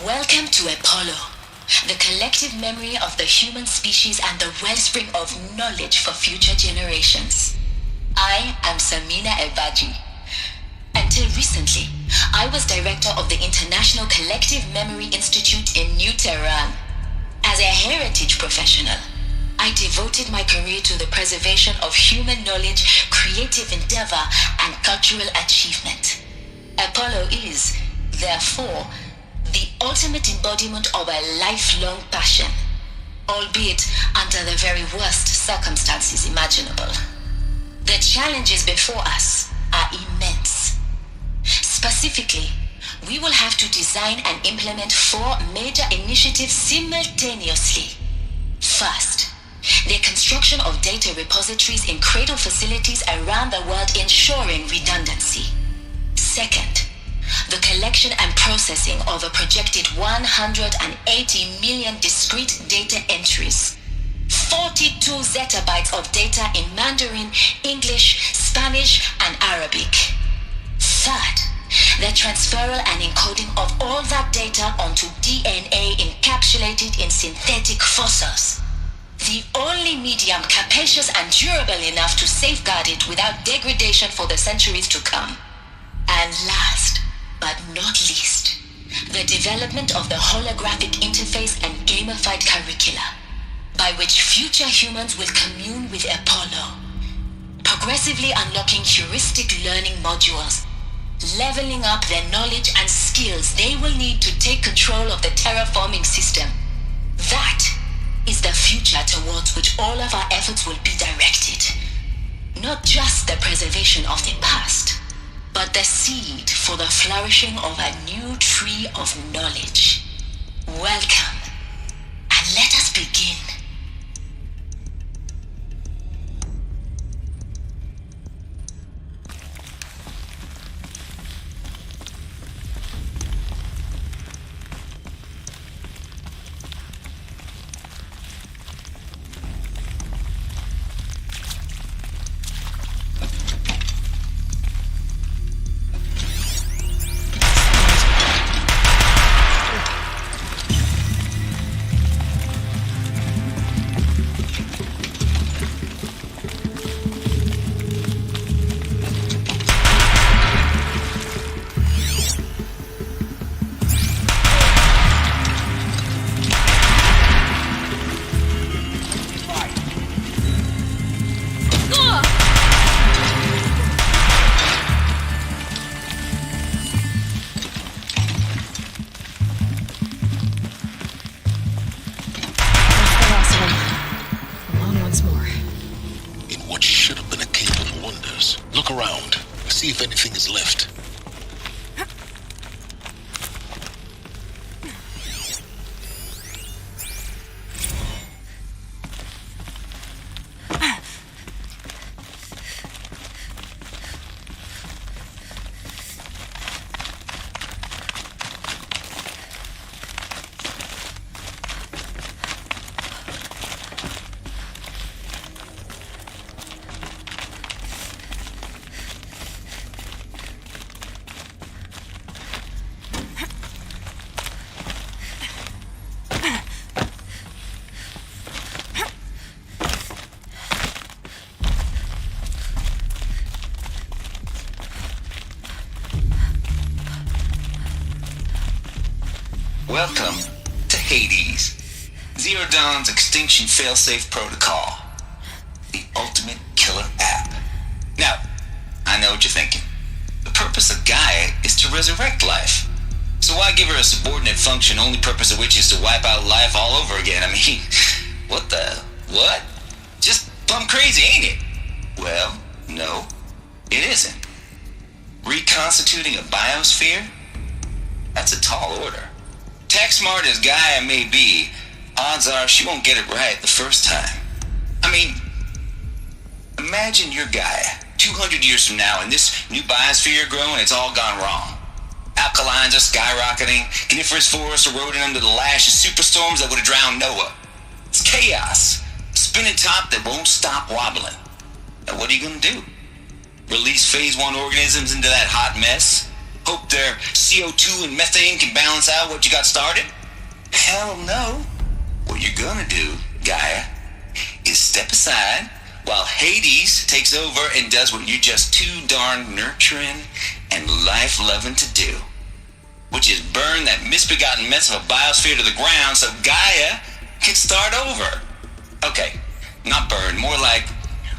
Welcome to Apollo, the collective memory of the human species and the wellspring of knowledge for future generations. I am Samina Ebaji. Until recently, I was director of the International Collective Memory Institute in New Tehran. As a heritage professional, I devoted my career to the preservation of human knowledge, creative endeavor, and cultural achievement. Apollo is, therefore, the ultimate embodiment of a lifelong passion, albeit under the very worst circumstances imaginable. The challenges before us are immense. Specifically, we will have to design and implement 4 major initiatives simultaneously. First, the construction of data repositories in cradle facilities around the world ensuring redundancy. Second, the collection and processing of a projected 180 million discrete data entries, 42 zettabytes of data in Mandarin, English, Spanish, and Arabic. Third, the transferal and encoding of all that data onto DNA encapsulated in synthetic fossils. The only medium capacious and durable enough to safeguard it without degradation for the centuries to come. And last, but not least, the development of the holographic interface and gamified curricula, by which future humans will commune with Apollo, progressively unlocking heuristic learning modules, leveling up their knowledge and skills they will need to take control of the terraforming system. That is the future towards which all of our efforts will be directed. Not just the preservation of the past, but the seed for the flourishing of a new tree of knowledge. Welcome, and let us begin. See if anything is left. Welcome to Hades, Zero Dawn's extinction failsafe protocol, the ultimate killer app. Now, I know what you're thinking. The purpose of Gaia is to resurrect life. So why give her a subordinate function, only purpose of which is to wipe out life all over again? I mean, what? Just plumb crazy, ain't it? Well, no, it isn't. Reconstituting a biosphere? That's a tall order. Tech smart as Gaia may be, odds are she won't get it right the first time. I mean, imagine you're Gaia 200 years from now and this new biosphere growing, it's all gone wrong. Alkalines are skyrocketing, coniferous forests eroding under the lash of superstorms that would have drowned Noah. It's chaos, a spinning top that won't stop wobbling. Now what are you gonna do? Release phase 1 organisms into that hot mess? Hope their CO2 and methane can balance out what you got started? Hell no. What you're gonna do, Gaia, is step aside while Hades takes over and does what you're just too darn nurturing and life-loving to do, which is burn that misbegotten mess of a biosphere to the ground so Gaia can start over. Okay, not burn, more like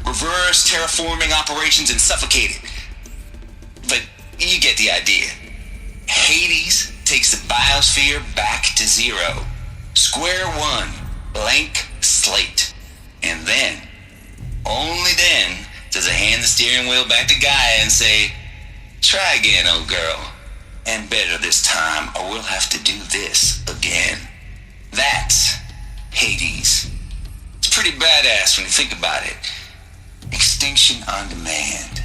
reverse terraforming operations and suffocate it. But you get the idea. Hades takes the biosphere back to zero. Square one, blank slate. And then, only then, does it hand the steering wheel back to Gaia and say, try again, old girl. And better this time, or we'll have to do this again. That's Hades. It's pretty badass when you think about it. Extinction on demand.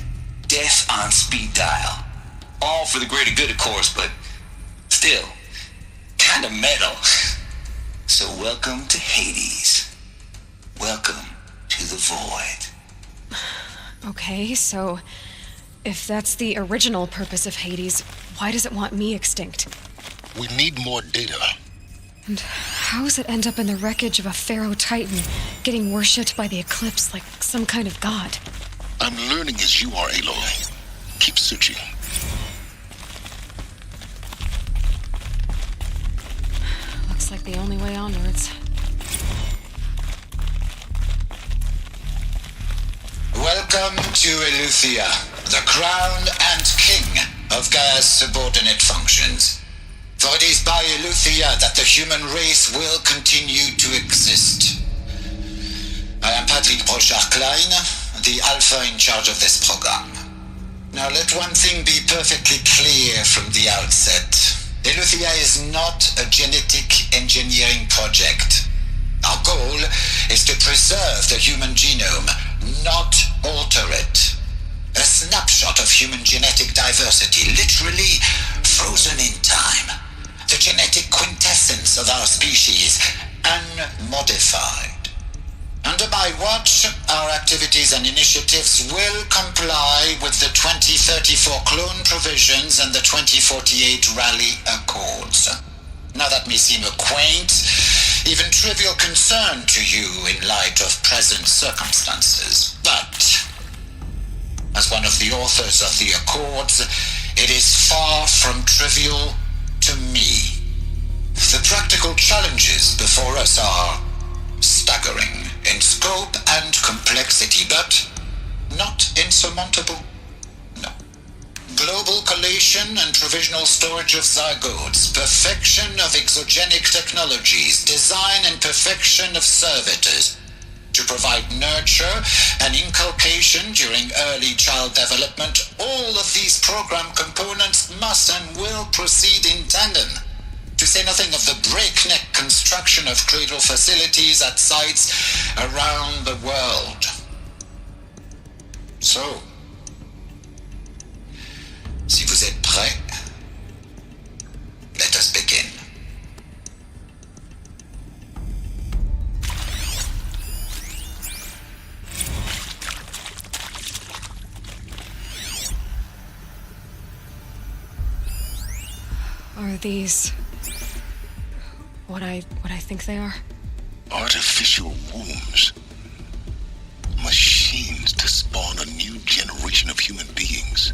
Death on speed dial. All for the greater good, of course, but still, kind of metal. So welcome to Hades. Welcome to the void. Okay, so if that's the original purpose of Hades, why does it want me extinct? We need more data. And how does it end up in the wreckage of a Pharaoh Titan, getting worshipped by the Eclipse like some kind of god? I'm learning as you are, Aloy. Keep searching. Looks like the only way onwards. Welcome to Eleuthia, the crown and king of Gaia's subordinate functions. For it is by Eleuthia that the human race will continue to exist. I am Patrick Brochard-Klein, the Alpha in charge of this program. Now let one thing be perfectly clear from the outset. Eleuthia is not a genetic engineering project. Our goal is to preserve the human genome, not alter it. A snapshot of human genetic diversity, literally frozen in time. The genetic quintessence of our species, unmodified. Under my watch, our activities and initiatives will comply with the 2034 clone provisions and the 2048 Rally Accords. Now that may seem a quaint, even trivial concern to you in light of present circumstances, but as one of the authors of the Accords, it is far from trivial to me. The practical challenges before us are staggering in scope and complexity, but not insurmountable. No. Global collation and provisional storage of zygotes, perfection of exogenic technologies, design and perfection of servitors, to provide nurture and inculcation during early child development. All of these program components must and will proceed in tandem, to say nothing of the breakneck construction of cradle facilities at sites around the world. So, si vous êtes prêts, let us begin. Are these what I think they are? Artificial wombs. Machines to spawn a new generation of human beings.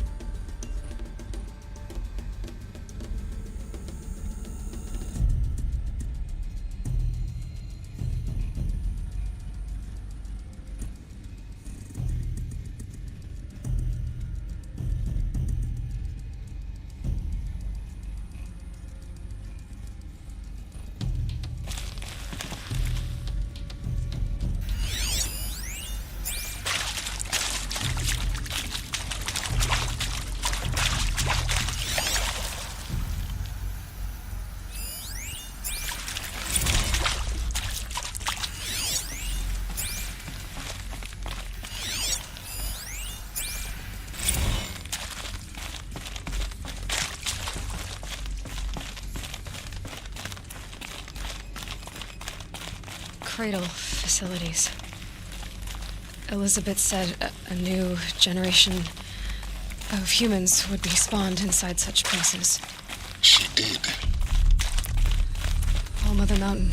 Cradle facilities. Elizabeth said a new generation of humans would be spawned inside such places. She did. All Mother Mountain.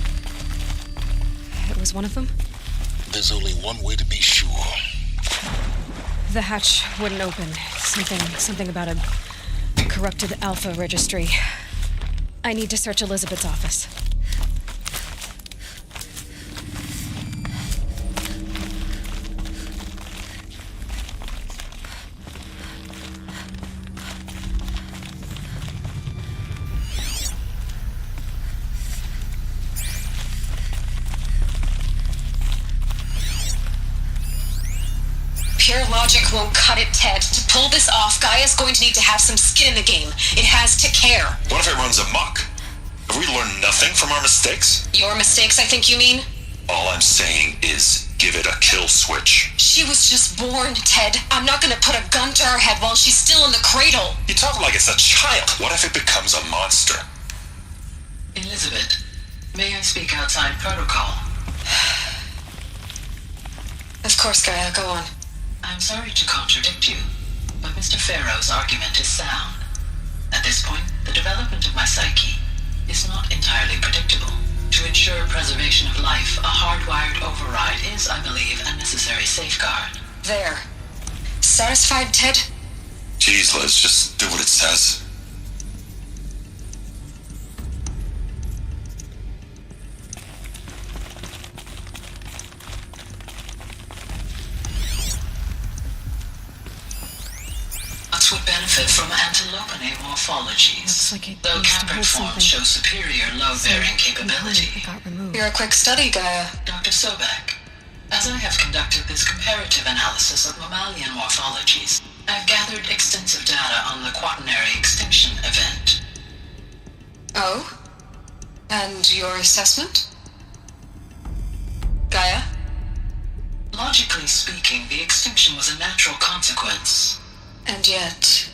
It was one of them? There's only one way to be sure. The hatch wouldn't open. Something about a corrupted Alpha registry. I need to search Elizabeth's office. Pure logic won't cut it, Ted. To pull this off, Gaia's going to need to have some skin in the game. It has to care. What if it runs amok? Have we learned nothing from our mistakes? Your mistakes, I think you mean? All I'm saying is give it a kill switch. She was just born, Ted. I'm not gonna put a gun to her head while she's still in the cradle. You talk like it's a child. What if it becomes a monster? Elizabeth, may I speak outside protocol? Of course, Gaia, go on. I'm sorry to contradict you, but Mr. Farrow's argument is sound. At this point, the development of my psyche is not entirely predictable. To ensure preservation of life, a hardwired override is, I believe, a necessary safeguard. There. Satisfied, Ted? Jeez, Liz, just do what it says. Would benefit from antilopinae morphologies, though capricorn show superior low-bearing capability. You're a quick study, Gaia. Dr. Sobek, as I have conducted this comparative analysis of mammalian morphologies, I've gathered extensive data on the quaternary extinction event. Oh? And your assessment? Gaia? Logically speaking, the extinction was a natural consequence. And yet,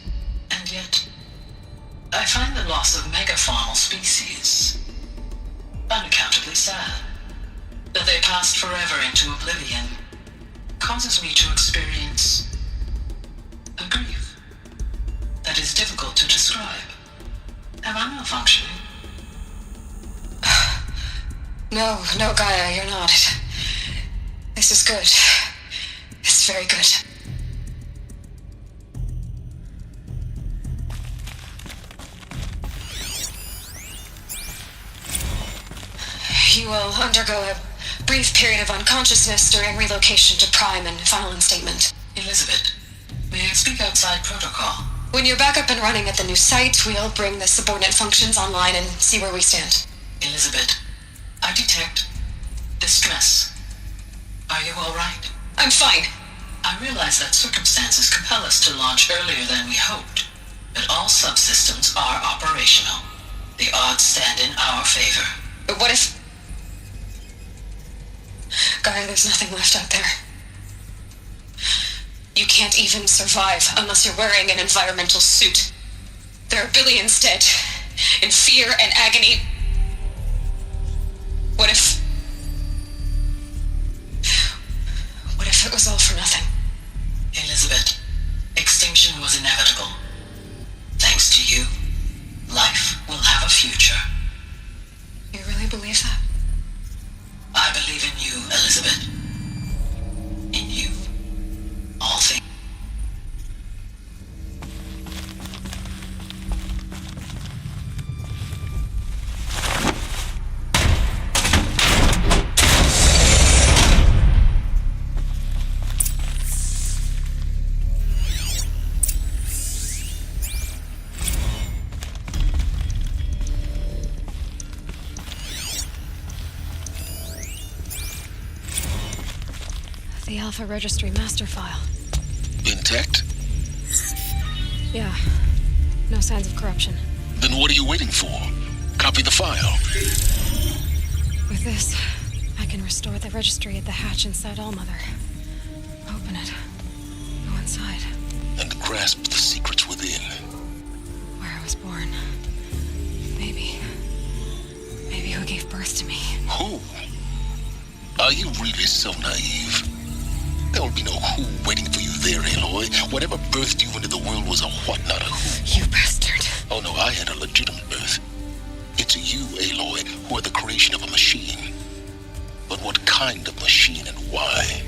I find the loss of megafaunal species unaccountably sad. That they passed forever into oblivion causes me to experience a grief that is difficult to describe. Am I malfunctioning? No, Gaia, you're not. This is good. It's very good. You will undergo a brief period of unconsciousness during relocation to Prime and final instatement. Elizabeth, may I speak outside protocol? When you're back up and running at the new site, we'll bring the subordinate functions online and see where we stand. Elizabeth, I detect distress. Are you all right? I'm fine. I realize that circumstances compel us to launch earlier than we hoped, but all subsystems are operational. The odds stand in our favor. But what if... Gaia, there's nothing left out there. You can't even survive unless you're wearing an environmental suit. There are billions dead, in fear and agony. What if it was all for nothing? Elizabeth, extinction was inevitable. Thanks to you, life will have a future. You really believe that? I believe in you, Elizabeth. In you, all things. The Alpha Registry master file. Intact? Yeah. No signs of corruption. Then what are you waiting for? Copy the file. With this, I can restore the registry at the hatch inside Allmother. Open it. Go inside. And grasp the secrets within. Where I was born. Maybe who gave birth to me. Who? Are you really so naive? There will be no who waiting for you there, Aloy. Whatever birthed you into the world was a what, not a who. You bastard. Oh no, I had a legitimate birth. It's you, Aloy, who are the creation of a machine. But what kind of machine and why?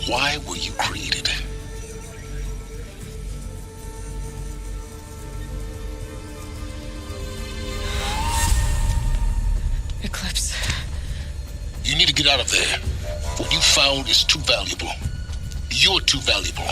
Why were you created? Eclipse. You need to get out of there. What you found is too valuable. You're too valuable.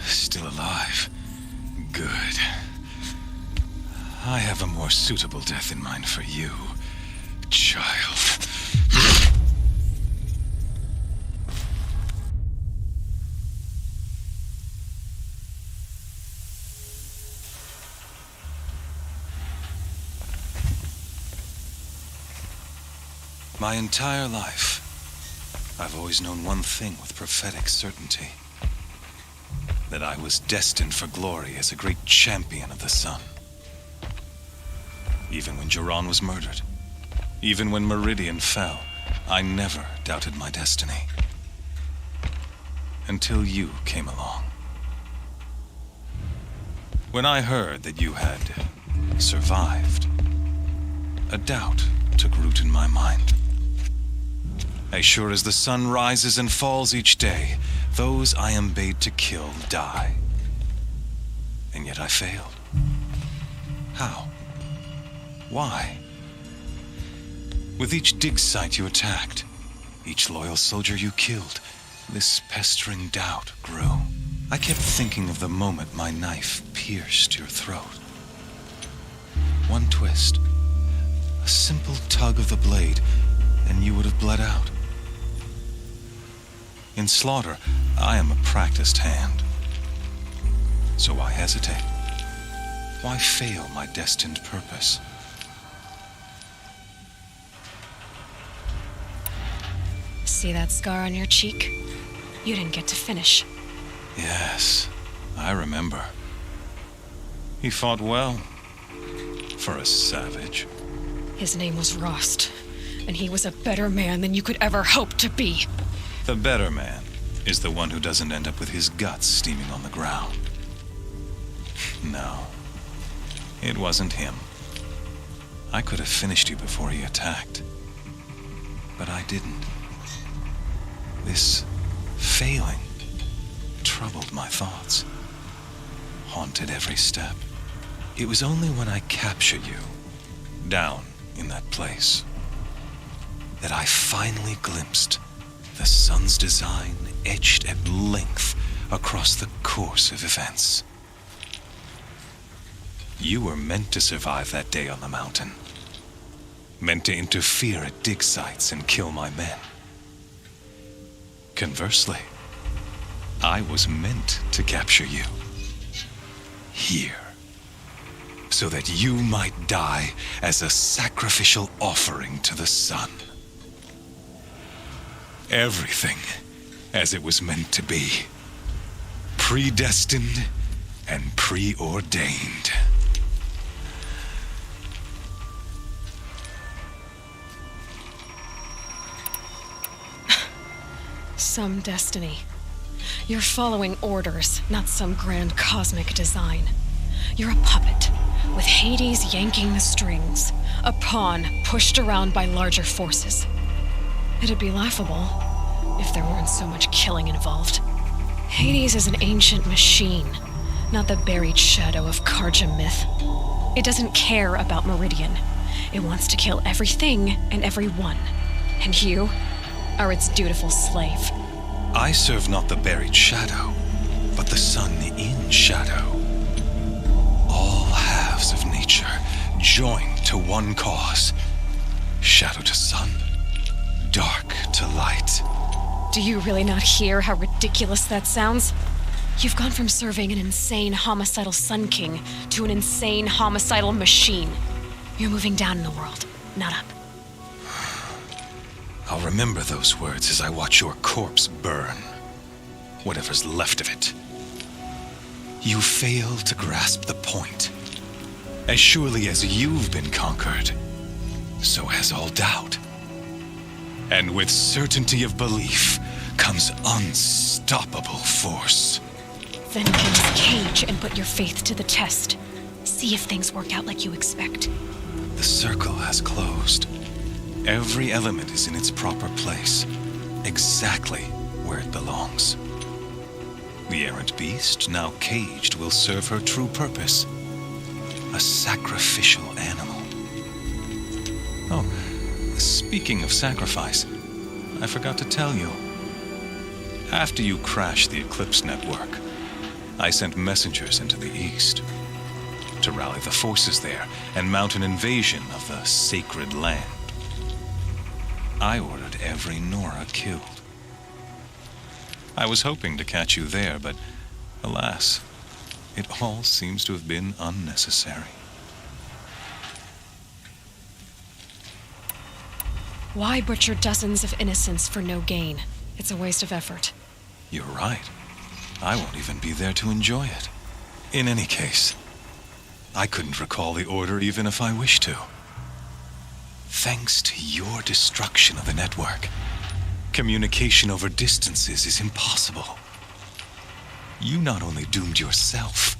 Still alive. Good. I have a more suitable death in mind for you, child. My entire life, I've always known one thing with prophetic certainty. That I was destined for glory as a great champion of the sun. Even when Jiran was murdered, even when Meridian fell, I never doubted my destiny. Until you came along. When I heard that you had survived, a doubt took root in my mind. As sure as the sun rises and falls each day, those I am bade to kill die. And yet I failed. How? Why? With each dig site you attacked, each loyal soldier you killed, this pestering doubt grew. I kept thinking of the moment my knife pierced your throat. One twist, a simple tug of the blade, and you would have bled out. In slaughter, I am a practiced hand. So why hesitate? Why fail my destined purpose? See that scar on your cheek? You didn't get to finish. Yes, I remember. He fought well. For a savage. His name was Rost, and he was a better man than you could ever hope to be. The better man is the one who doesn't end up with his guts steaming on the ground. No, it wasn't him. I could have finished you before he attacked. But I didn't. This failing troubled my thoughts, haunted every step. It was only when I captured you, down in that place, that I finally glimpsed the sun's design etched at length across the course of events. You were meant to survive that day on the mountain. Meant to interfere at dig sites and kill my men. Conversely, I was meant to capture you. Here. So that you might die as a sacrificial offering to the sun. Everything as it was meant to be. Predestined and preordained. Some destiny. You're following orders, not some grand cosmic design. You're a puppet, with Hades yanking the strings, a pawn pushed around by larger forces. It'd be laughable if there weren't so much killing involved. Hades is an ancient machine, not the buried shadow of Karja myth. It doesn't care about Meridian. It wants to kill everything and everyone. And you are its dutiful slave. I serve not the buried shadow, but the sun in shadow. All halves of nature joined to one cause. Shadow to sun, dark to light. Do you really not hear how ridiculous that sounds? You've gone from serving an insane homicidal Sun King to an insane homicidal machine. You're moving down in the world, not up. I'll remember those words as I watch your corpse burn. Whatever's left of it. You fail to grasp the point. As surely as you've been conquered, so has all doubt. And with certainty of belief comes unstoppable force. Then get his cage and put your faith to the test. See if things work out like you expect. The circle has closed. Every element is in its proper place, exactly where it belongs. The errant beast, now caged, will serve her true purpose. A sacrificial animal. Oh, speaking of sacrifice, I forgot to tell you. After you crashed the Eclipse network, I sent messengers into the east to rally the forces there and mount an invasion of the sacred land. I ordered every Nora killed. I was hoping to catch you there, but alas, it all seems to have been unnecessary. Why butcher dozens of innocents for no gain? It's a waste of effort. You're right. I won't even be there to enjoy it. In any case, I couldn't recall the order even if I wished to. Thanks to your destruction of the network, communication over distances is impossible. You not only doomed yourself,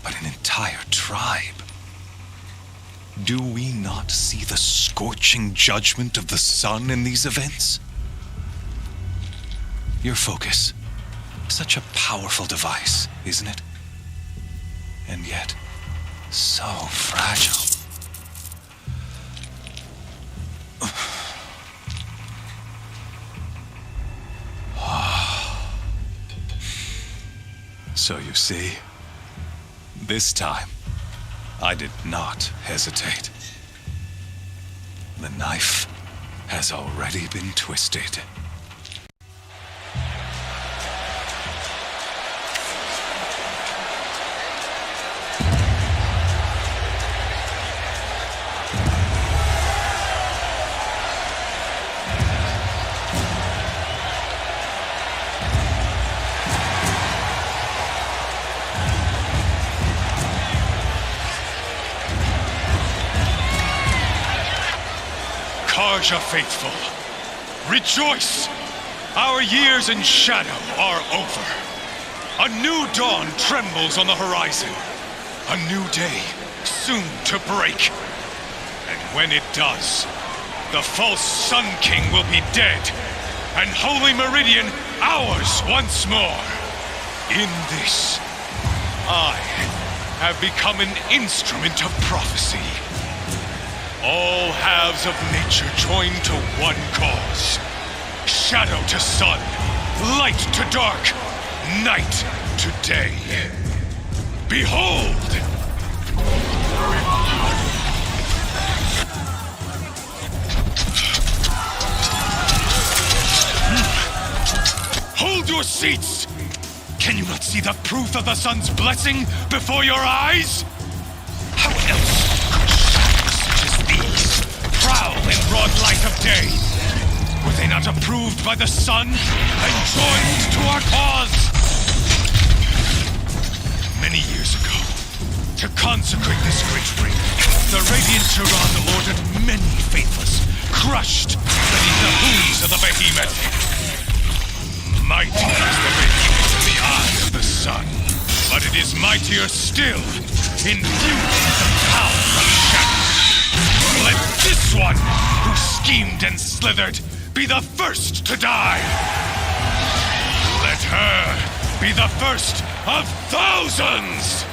but an entire tribe. Do we not see the scorching judgment of the sun in these events? Your focus, such a powerful device, isn't it? And yet, so fragile. So you see, this time, I did not hesitate. The knife has already been twisted. Karja faithful, rejoice! Our years in shadow are over. A new dawn trembles on the horizon. A new day soon to break. And when it does, the false Sun King will be dead, and Holy Meridian ours once more. In this, I have become an instrument of prophecy. All halves of nature join to one cause. Shadow to sun, light to dark, night to day. Behold! Hold your seats! Can you not see the proof of the sun's blessing before your eyes? How else prowl in broad light of day? Were they not approved by the sun and joined to our cause? Many years ago, to consecrate this great ring, the Radiant Turan ordered many faithless, crushed beneath the hooves of the behemoth. Mighty is the behemoth in the eye of the sun, but it is mightier still, infused with the power of shadow. Let this one, who schemed and slithered, be the first to die. Let her be the first of thousands!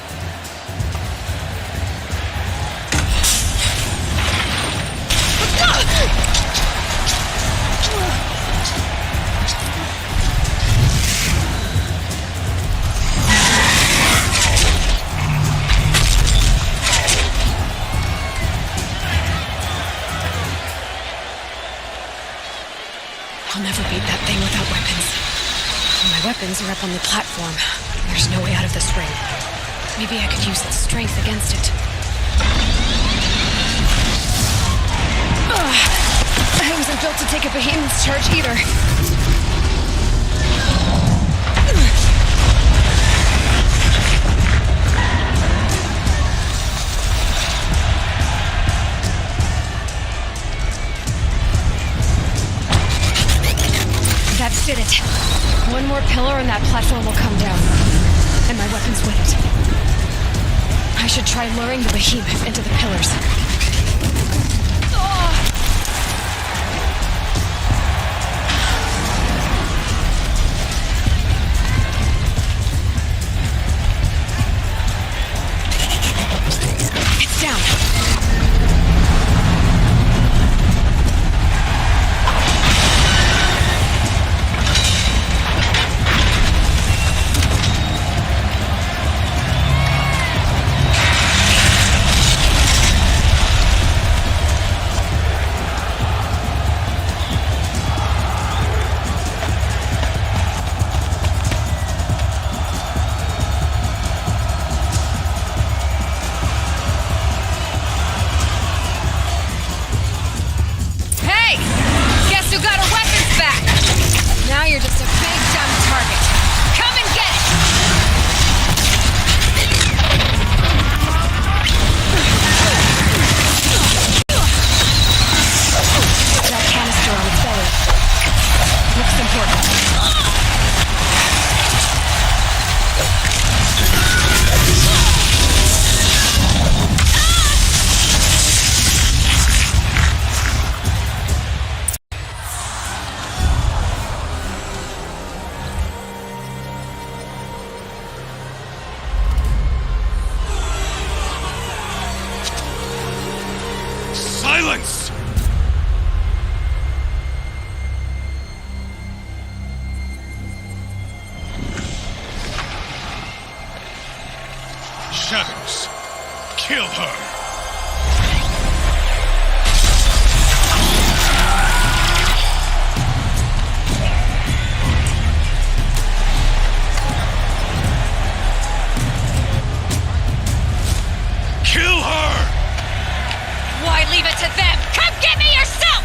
I'll never beat that thing without weapons. weapons are up on the platform. There's no way out of this ring. Maybe I could use its strength against it. I wasn't built to take a behemoth's charge either. That did it. One more pillar and that platform will come down. And my weapons with it. I should try luring the behemoth into the pillars. It's down. Silence! Shadows, kill her! Kill her! Why leave it to them? Come get me yourself!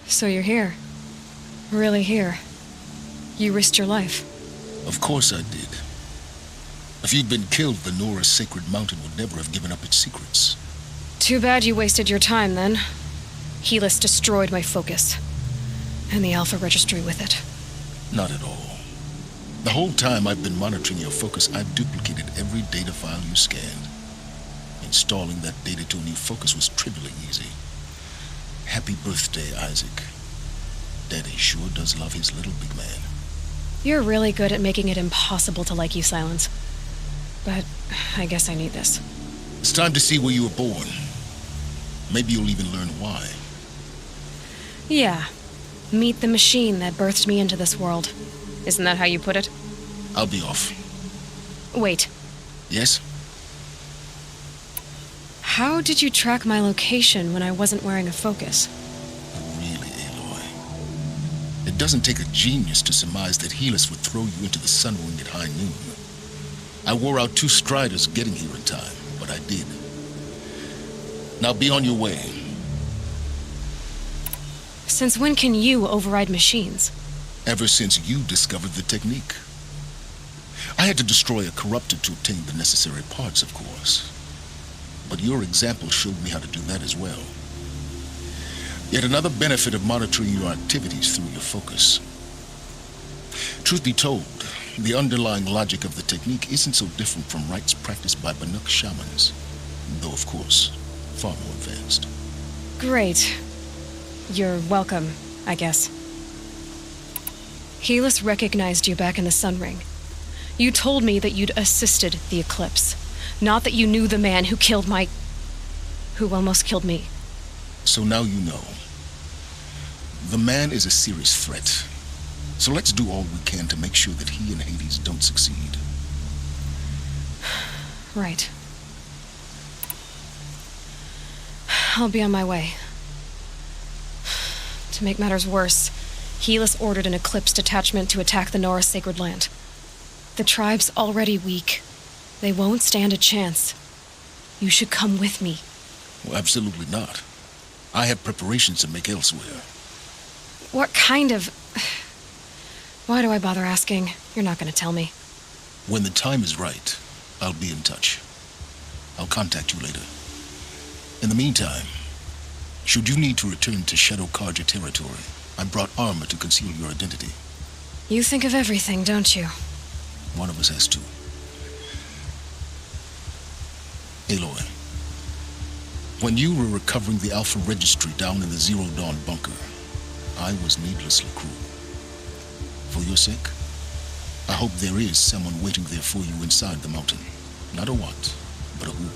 So you're here. Really here. You risked your life. Of course I did. If you'd been killed, the Nora Sacred Mountain would never have given up its secrets. Too bad you wasted your time, then. Helis destroyed my focus. And the Alpha Registry with it. Not at all. The whole time I've been monitoring your focus, I've duplicated every data file you scanned. Installing that data to a new focus was trivially easy. Happy birthday, Isaac. Daddy sure does love his little big man. You're really good at making it impossible to like you, Silence. But I guess I need this. It's time to see where you were born. Maybe you'll even learn why. Yeah. Meet the machine that birthed me into this world. Isn't that how you put it? I'll be off. Wait. Yes? How did you track my location when I wasn't wearing a focus? Really, Aloy? It doesn't take a genius to surmise that Helis would throw you into the Sun Ring at high noon. I wore out 2 striders getting here in time, but I did. Now be on your way. Since when can you override machines? Ever since you discovered the technique. I had to destroy a corruptor to obtain the necessary parts, of course. But your example showed me how to do that as well. Yet another benefit of monitoring your activities through your focus. Truth be told, the underlying logic of the technique isn't so different from rites practiced by Banuk shamans, though of course, far more advanced. Great. You're welcome, I guess. Helis recognized you back in the Sun Ring. You told me that you'd assisted the Eclipse, not that you knew the man who almost killed me. So now you know. The man is a serious threat. So let's do all we can to make sure that he and Hades don't succeed. Right. I'll be on my way. To make matters worse, Helis ordered an Eclipse detachment to attack the Nora Sacred Land. The tribe's already weak. They won't stand a chance. You should come with me. Well, absolutely not. I have preparations to make elsewhere. What kind of... Why do I bother asking? You're not going to tell me. When the time is right, I'll be in touch. I'll contact you later. In the meantime, should you need to return to Shadow Karja territory, I brought armor to conceal your identity. You think of everything, don't you? One of us has to. Aloy, when you were recovering the Alpha Registry down in the Zero Dawn bunker, I was needlessly cruel. For your sake, I hope there is someone waiting there for you inside the mountain. Not a what, but a who.